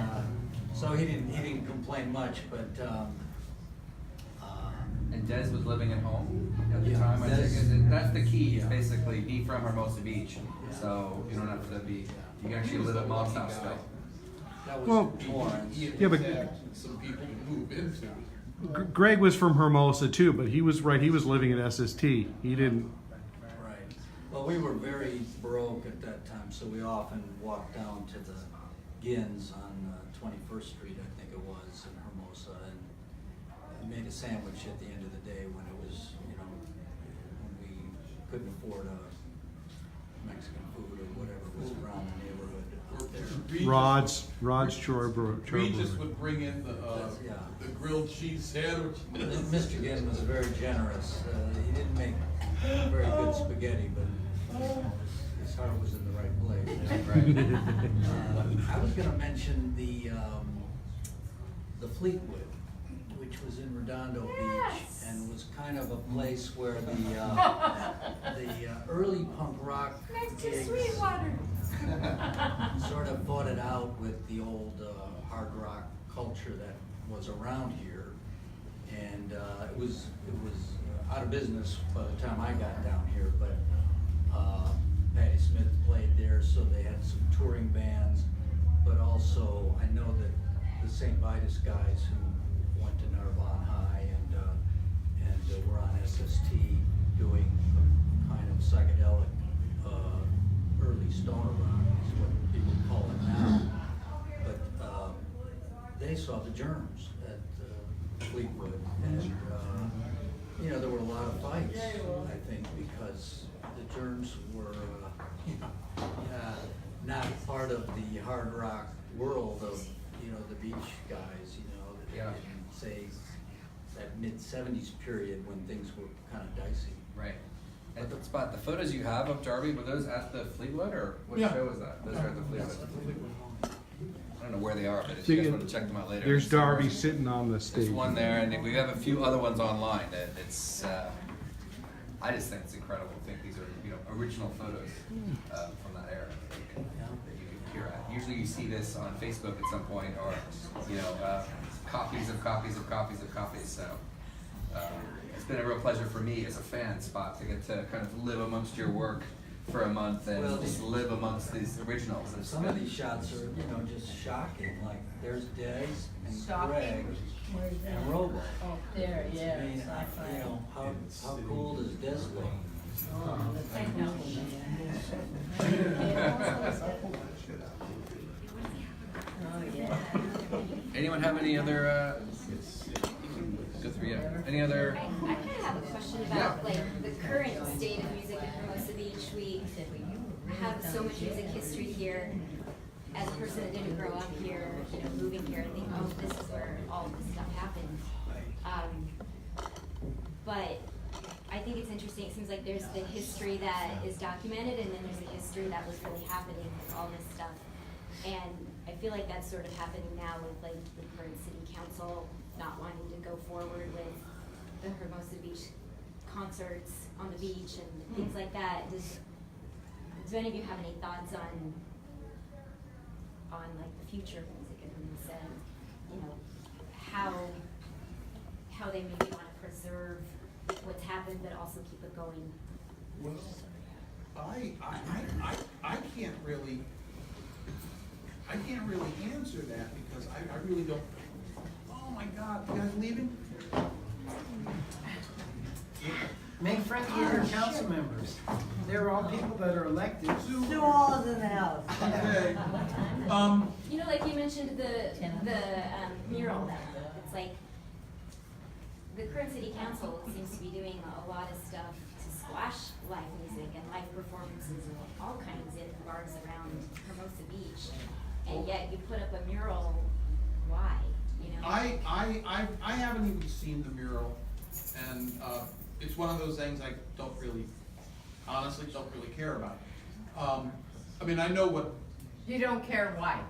so he didn't complain much, but And Des was living at home at the Yeah, time. I Des- think that's the key. Is Yeah. basically be from Hermosa Beach, so you don't have to be. You can actually live at mom's house still. that was Well, Torrance. Yeah, but Some people to move into. Greg was from Hermosa too, but he was right. He was living at SST. He didn't. Right. Well, we were very broke at that time, so we often walked down to the Gins on 21st Street, I think it was, in Hermosa, and made a sandwich at the end of the day when it was, when we couldn't afford Mexican food or whatever was around the neighborhood out there. Rod's Chore Regis would bring in the grilled cheese sandwich. Mr. Ginn was very generous. He didn't make very good spaghetti, but his heart was in the right place. I was going to mention the Fleetwood, which was in Redondo Beach, and was kind of a place where the early punk rock Next to gigs Sweetwater. sort of fought it out with the old hard rock culture that was around here, and it was out of business by the time I got down here. But Patti Smith played there, so they had some touring bands. But also, I know that the St. Vitus guys who went to Narbonne High and were on SST doing a kind of psychedelic early stoner rock is what people call it now. But they saw the Germs at Fleetwood, and you know, there were a lot of fights, I think, because the Germs were not part of the hard rock world of, you know, the beach guys, you know, that in, say, that mid-70s period when things were kind of dicey. Right. And Spot, the photos you have of Darby, were those at the Fleetwood, or what show was that? Those are at the Fleetwood. I don't know where they are, but if you guys want to check them out later. There's Darby sitting on the stage. There's one there, and we have a few other ones online. It's, I just think it's incredible to think these are, you know, original photos from that era that you can peer at. Usually you see this on Facebook at some point, or, you know, copies of copies of copies of copies. So it's been a real pleasure for me as a fan, Spot, to get to kind of live amongst your work for a month and just live amongst these originals. Some of these shots are, you know, just shocking. Like there's Des and Greg and Robo. Oh, there, yeah. I mean, you know, how cool does Des look? I know. Oh, yeah. Anyone have any other, go through, yeah. Any other? I kind of have a question about like the current state of music in Hermosa Beach. We have so much music history here. As a person that didn't grow up here, you know, moving here and thinking, oh, this is where all this stuff happened. But I think it's interesting. It seems like there's the history that is documented, and then there's the history that was really happening with all this stuff. And I feel like that's sort of happening now with like the current city council not wanting to go forward with the Hermosa Beach concerts on the beach and things like that. Do any of you have any thoughts on like the future of music in Hermosa, and you know how they maybe want to preserve what's happened but also keep it going? Well, I can't really answer that because I really don't. Oh my God, you guys leaving? Make friends with your council members. They're all people that are elected. Sue all is in the house. Okay. You know, like you mentioned the mural. It's like the current city council seems to be doing a lot of stuff to squash live music and live performances of all kinds in bars around Hermosa Beach, and yet you put up a mural. Why? You know. I haven't even seen the mural, and it's one of those things I honestly don't really care about. I mean, I know what. You don't care why?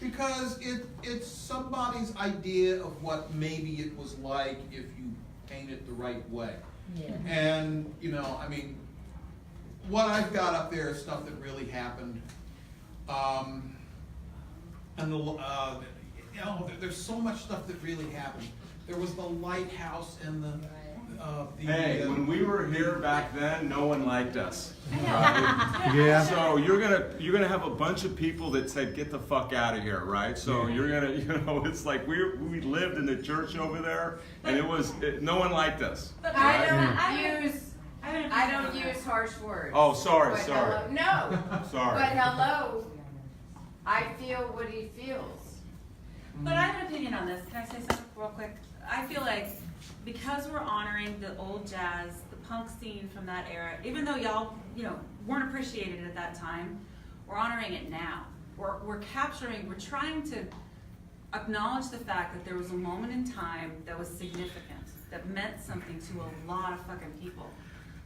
Because it's somebody's idea of what maybe it was like if you paint it the right way. Yeah. And, you know, I mean, what I've got up there is stuff that really happened. And you know, there's so much stuff that really happened. There was the Lighthouse and the Hey, when we were here back then, no one liked us. Yeah. So you're gonna have a bunch of people that said, "Get the fuck out of here," right? So you're gonna, you know, it's like we lived in the church over there, and no one liked us. But right? I don't use harsh words. Oh, sorry. Hello, no. Sorry. But hello, I feel what he feels. But I have an opinion on this. Can I say something real quick? I feel like because we're honoring the old jazz, the punk scene from that era, even though y'all, weren't appreciated at that time, we're honoring it now. We're trying to acknowledge the fact that there was a moment in time that was significant, that meant something to a lot of fucking people.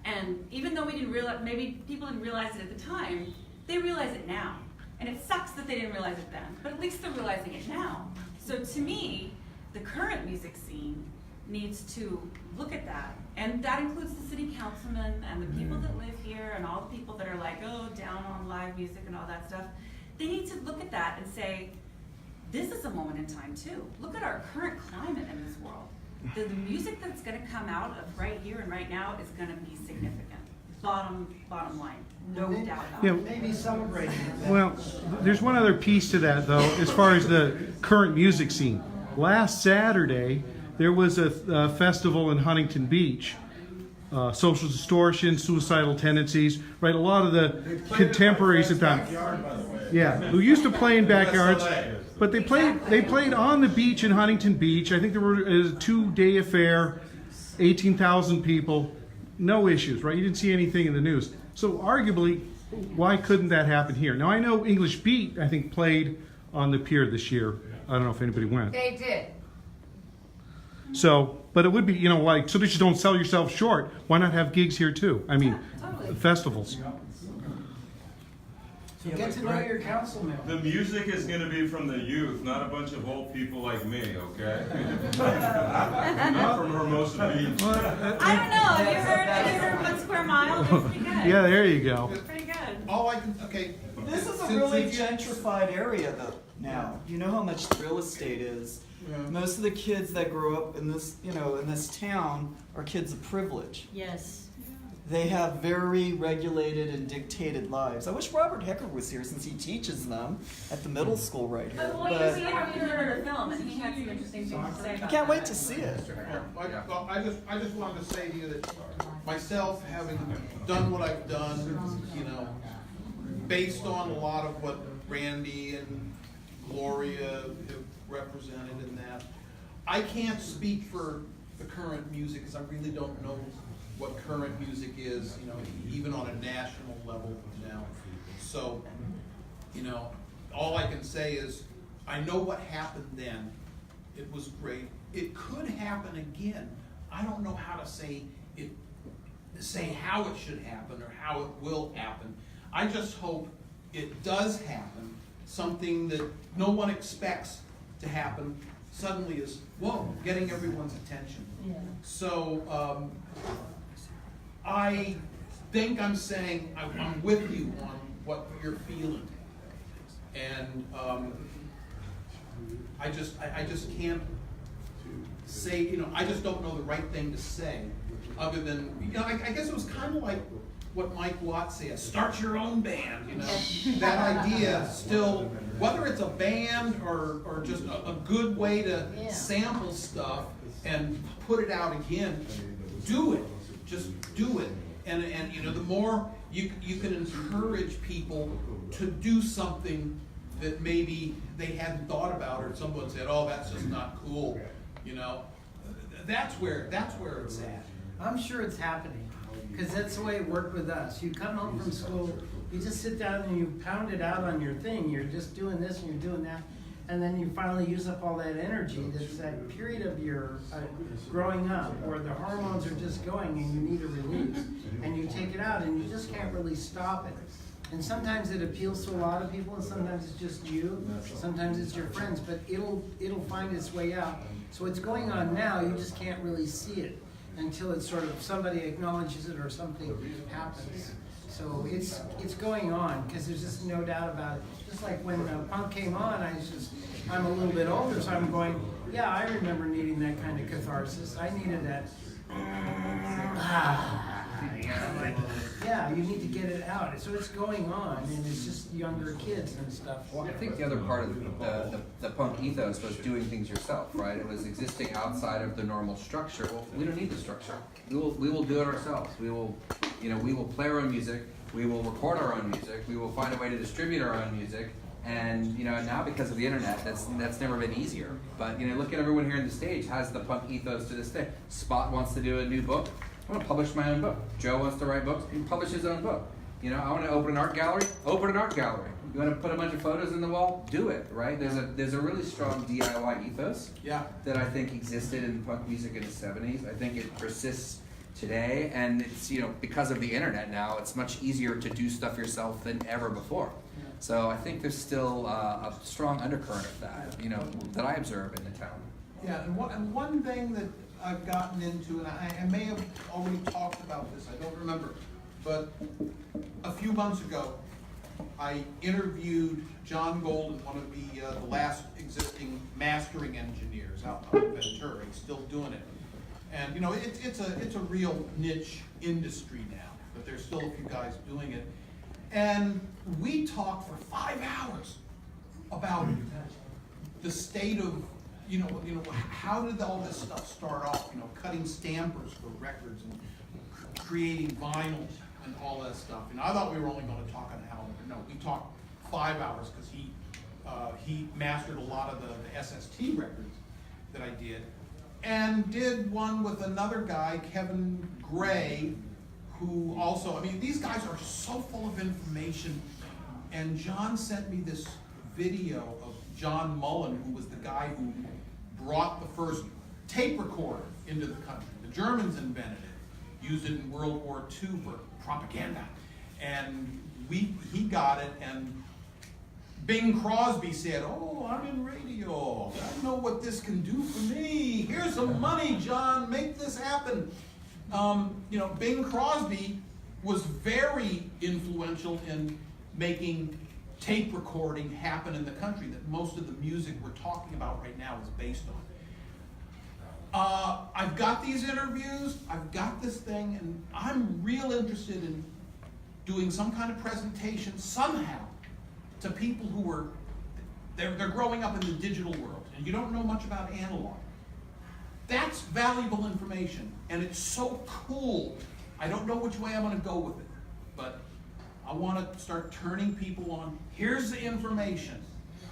And even though we didn't realize, maybe people didn't realize it at the time, they realize it now. And it sucks that they didn't realize it then, but at least they're realizing it now. So to me, the current music scene needs to look at that. And that includes the city councilmen and the people that live here and all the people that are like, oh, down on live music and all that stuff. They need to look at that and say, this is a moment in time too. Look at our current climate in this world. The music that's gonna come out of right here and right now is gonna be significant. Bottom line, no doubt about it. Maybe celebrating. Well, there's one other piece to that, though, as far as the current music scene. Last Saturday, there was a festival in Huntington Beach. Social Distortion, Suicidal Tendencies, right? A lot of the contemporaries at that time. Yeah, who used to play in backyards, but they played on the beach in Huntington Beach. I think there were a 2-day affair, 18,000 people, no issues, right? You didn't see anything in the news. So arguably, why couldn't that happen here? Now I know English Beat, I think, played on the pier this year. I don't know if anybody went. They did. So, but it would be, like, so that you don't sell yourself short, why not have gigs here too? I mean, festivals. So get to know your councilman. The music is going to be from the youth, not a bunch of old people like me, okay? Not from Hermosa Beach. I don't know, have you heard 1 Square Mile? It's pretty good. Yeah, there you go. Pretty good. All I can, okay. This is a really gentrified area though now. You know how much real estate is. Yeah. Most of the kids that grow up in this, in this town are kids of privilege. Yes. They have very regulated and dictated lives. I wish Robert Hecker was here since he teaches them at the middle school right here. Well, you see interviewed the film, and he had some interesting things to say I about can't that. wait to see it. I just wanted to say to you that myself, having done what I've done, based on a lot of what Randy and Gloria have represented in that, I can't speak for the current music because I really don't know what current music is, even on a national level now. So, all I can say is I know what happened then. It was great. It could happen again. I don't know how to say how it should happen or how it will happen. I just hope it does happen. Something that no one expects to happen suddenly is, whoa, getting everyone's attention. Yeah. So I think I'm saying I'm with you on what you're feeling, and I just can't say, I just don't know the right thing to say, other than, I guess it was kind of like what Mike Watt said, start your own band, that idea still, whether it's a band or just a good way to sample stuff and put it out again, do it, just do it. And the more you can encourage people to do something that maybe they hadn't thought about, or someone said, oh, that's just not cool, that's where it's at. I'm sure it's happening, because that's the way it worked with us. You come home from school, you just sit down and you pound it out on your thing. You're just doing this and you're doing that. And then you finally use up all that energy. That's that period of your growing up where the hormones are just going and you need a release. And you take it out and you just can't really stop it. And sometimes it appeals to a lot of people, and sometimes it's just you, sometimes it's your friends, but it'll find its way out. So what's going on now, you just can't really see it until it's sort of somebody acknowledges it or something happens. So it's going on, because there's just no doubt about it. Just like when punk came on, I'm a little bit older, so I'm going, yeah, I remember needing that kind of catharsis. I needed that. Yeah, you need to get it out. So it's going on, and it's just younger kids and stuff. Well, I think the other part of the punk ethos was doing things yourself, right? It was existing outside of the normal structure. Well, we don't need the structure. We will do it ourselves. We will play our own music. We will record our own music. We will find a way to distribute our own music. And now because of the internet, that's never been easier. But look at everyone here on the stage has the punk ethos to this day. Spot wants to do a new book. I want to publish my own book. Joe wants to write books, he publishes his own book. You know, I want to open an art gallery, open an art gallery. You want to put a bunch of photos in the wall, do it, right? There's a really strong DIY ethos that I think existed in punk music in the 70s. I think it persists today, and it's, you know, because of the internet now, it's much easier to do stuff yourself than ever before. So I think there's still a strong undercurrent of that, you know, that I observe in the town. Yeah, and one thing that I've gotten into, and I may have already talked about this, I don't remember, but a few months ago, I interviewed John Golden, one of the last existing mastering engineers out in Ventura. He's still doing it. And you know, it's a real niche industry now, but there's still a few guys doing it. And we talked for 5 hours about the state of, you know, how did all this stuff start off? You know, cutting stampers for records and creating vinyl and all that stuff. And I thought we were only going to talk on how. No, we talked 5 hours because he mastered a lot of the SST records that I did, and did one with another guy, Kevin Gray, who also, I mean, these guys are so full of information. And John sent me this video of John Mullen, who was the guy who brought the first tape recorder into the country. The Germans invented it, used it in World War II for propaganda. And he got it, and Bing Crosby said, "Oh, I'm in radio. I know what this can do for me. Here's some money, John. Make this happen." You know, Bing Crosby was very influential in making tape recording happen in the country that most of the music we're talking about right now is based on. I've got these interviews, I've got this thing, and I'm real interested in doing some kind of presentation somehow to people who are, they're growing up in the digital world, and you don't know much about analog. That's valuable information, and it's so cool. I don't know which way I'm going to go with it, but I want to start turning people on. Here's the information.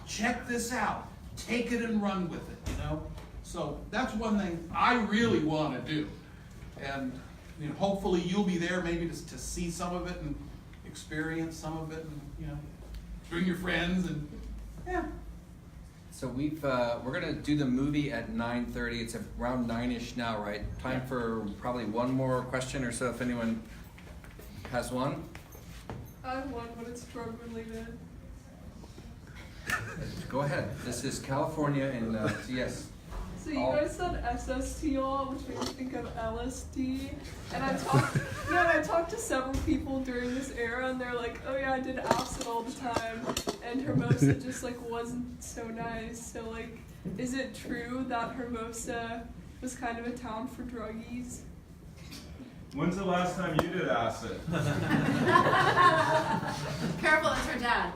Check this out. Take it and run with it, you know? So that's one thing I really want to do. And you know, hopefully you'll be there maybe to see some of it and experience some of it, and you know, bring your friends, and yeah. So we're gonna do the movie at 9:30. It's around 9-ish now, right? Time for probably one more question or so, if anyone has one. I have one, but it's drug related. Go ahead. This is California, and yes. So you guys said SST a lot, which made me think of LSD. And I talked to several people during this era, and they're like, "Oh yeah, I did acid all the time, and Hermosa just like wasn't so nice." So like, is it true that Hermosa was kind of a town for druggies? When's the last time you did acid? Careful, it's her dad.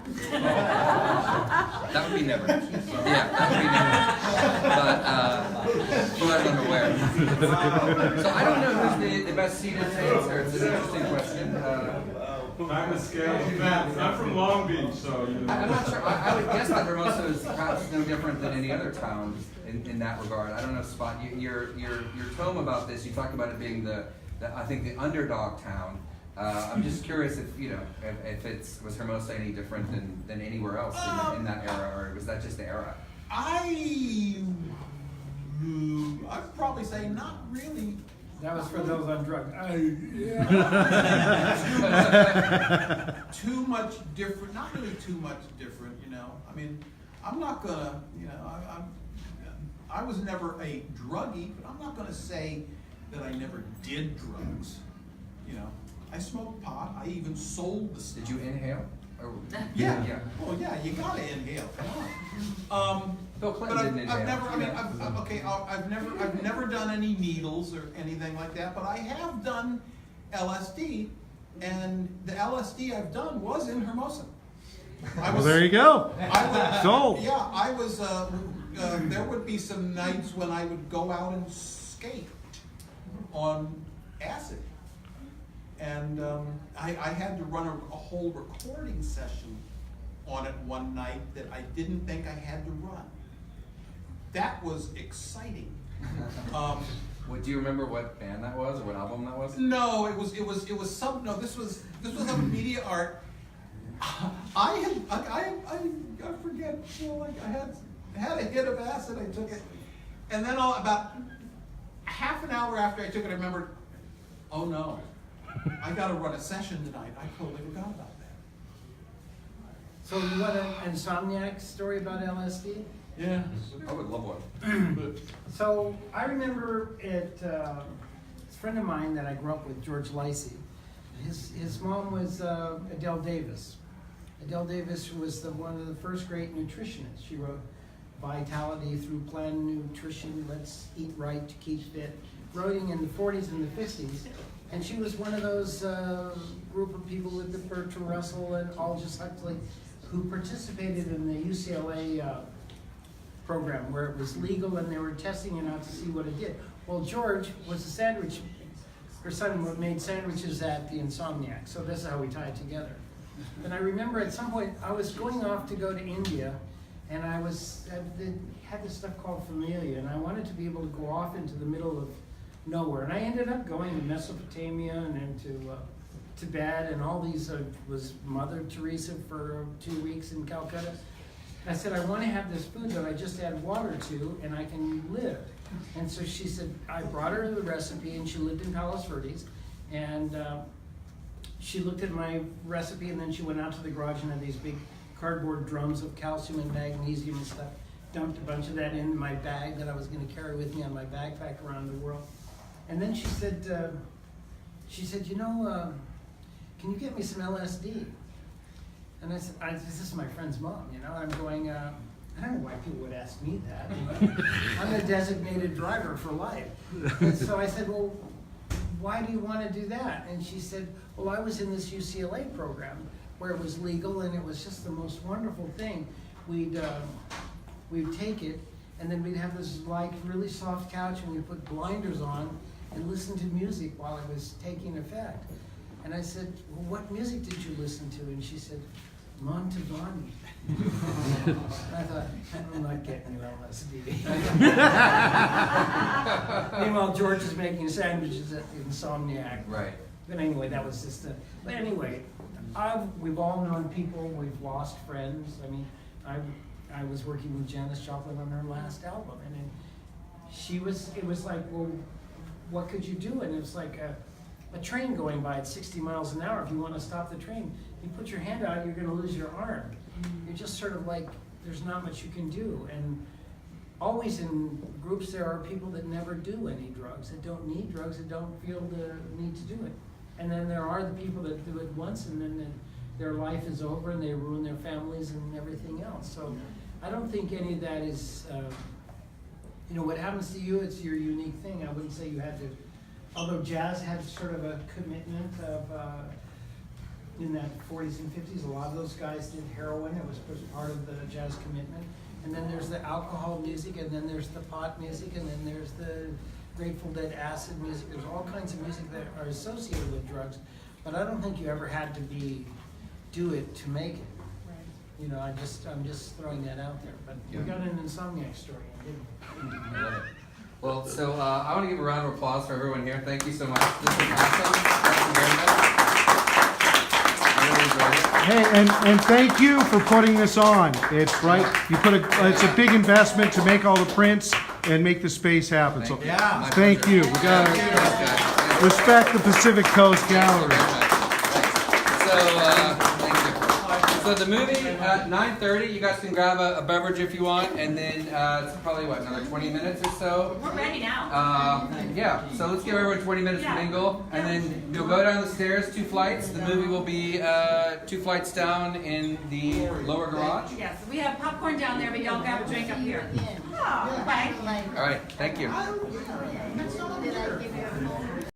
That would be never. Yeah, that would be never. But you are unaware. So I don't know who's the best seated to answer. It's an interesting question. I'm a scale. I'm from Long Beach, so you know. I'm not sure. I would guess that Hermosa is perhaps no different than any other town in that regard. I don't know, Spot. Your tome about this, you talk about it being I think the underdog town. I'm just curious if you know if was Hermosa any different than anywhere else in that era, or was that just the era? I'd probably say not really. That was for those on drugs. Too much different. Not really too much different, you know. I mean, I'm not gonna, you know, I was never a druggie, but I'm not gonna say that I never did drugs. You know, I smoked pot. I even sold the stuff. Did you inhale? Oh, yeah. Well, yeah, you gotta inhale. Come on. Bill Clinton didn't inhale. I've never done any needles or anything like that, but I have done LSD, and the LSD I've done was in Hermosa. Well, there you go. Sold. Yeah, I was. There would be some nights when I would go out and skate on acid, and I had to run a whole recording session on it one night that I didn't think I had to run. That was exciting. Do you remember what band that was or what album that was? No, it was some. No, this was a media art. I forget. Like I had a hit of acid. I took it, and then about half an hour after I took it, I remembered. Oh no, I got to run a session tonight. I totally forgot about that. So you want an insomniac story about LSD? Yeah, I would love one. So I remember a friend of mine that I grew up with, George Lacey. His mom was Adele Davis. Adele Davis was one of the first great nutritionists. She wrote Vitality Through Planned Nutrition, Let's Eat Right to Keep Fit, writing in the 40s and the 50s. And she was one of those group of people with the Bertrand Russell and Aldous Huxley who participated in the UCLA program where it was legal and they were testing it out to see what it did. Well, George was a sandwich, her son made sandwiches at the Insomniac, so this is how we tie it together. And I remember at some point I was going off to go to India and I had this stuff called Familia and I wanted to be able to go off into the middle of nowhere. And I ended up going to Mesopotamia and into Tibet and all these, was Mother Teresa for 2 weeks in Calcutta. I said, I want to have this food that I just add water to and I can live. And so she said, I brought her the recipe and she lived in Palos Verdes. And she looked at my recipe and then she went out to the garage and had these big cardboard drums of calcium and magnesium and stuff. Dumped a bunch of that in my bag that I was going to carry with me on my backpack around the world. And then she said, you know, can you get me some LSD? And I said, this is my friend's mom, you know. I'm going, I don't know why people would ask me that. You know? I'm a designated driver for life. And so I said, well, why do you want to do that? And she said, well, I was in this UCLA program where it was legal and it was just the most wonderful thing. We'd take it and then we'd have this like really soft couch and we'd put blinders on and listen to music while it was taking effect. And I said, well, what music did you listen to? And she said, Montevani. I thought, I'm not getting LSD. Meanwhile, George is making sandwiches at the Insomniac. Right. But anyway, that was just but anyway, we've all known people, we've lost friends. I mean, I was working with Janis Joplin on her last album, and then it was like, well, what could you do? And it was like a train going by at 60 miles an hour. If you want to stop the train, you put your hand out, you're going to lose your arm. You're just sort of like, there's not much you can do. And always in groups there are people that never do any drugs, that don't need drugs, that don't feel the need to do it. And then there are the people that do it once and then their life is over and they ruin their families and everything else. So I don't think any of that is, you know, what happens to you, it's your unique thing. I wouldn't say you had to, although jazz had sort of a commitment of, in that 40s and 50s, a lot of those guys did heroin. It was part of the jazz commitment. And then there's the alcohol music, and then there's the pot music, and then there's the Grateful Dead acid music. There's all kinds of music that are associated with drugs, but I don't think you ever had to do it to make it. Right. You know, I'm just throwing that out there. But we got an Insomniac story, didn't we? I love it. Well, so I want to give a round of applause for everyone here. Thank you so much. This was awesome. Thank you very much. I really enjoyed it. Hey, and thank you for putting this on. It's right. It's a big investment to make all the prints and make the space happen. So thank you. We got to respect the Pacific Coast Gallery. So the movie at 9:30, you guys can grab a beverage if you want, and then it's probably another 20 minutes or so. We're ready now. Yeah, so let's give everyone 20 minutes to mingle, and then you'll go down the stairs 2 flights. The movie will be 2 flights down in the lower garage. Yes, we have popcorn down there, but y'all grab a drink up here. Oh, okay. All right, thank you. Did I give you a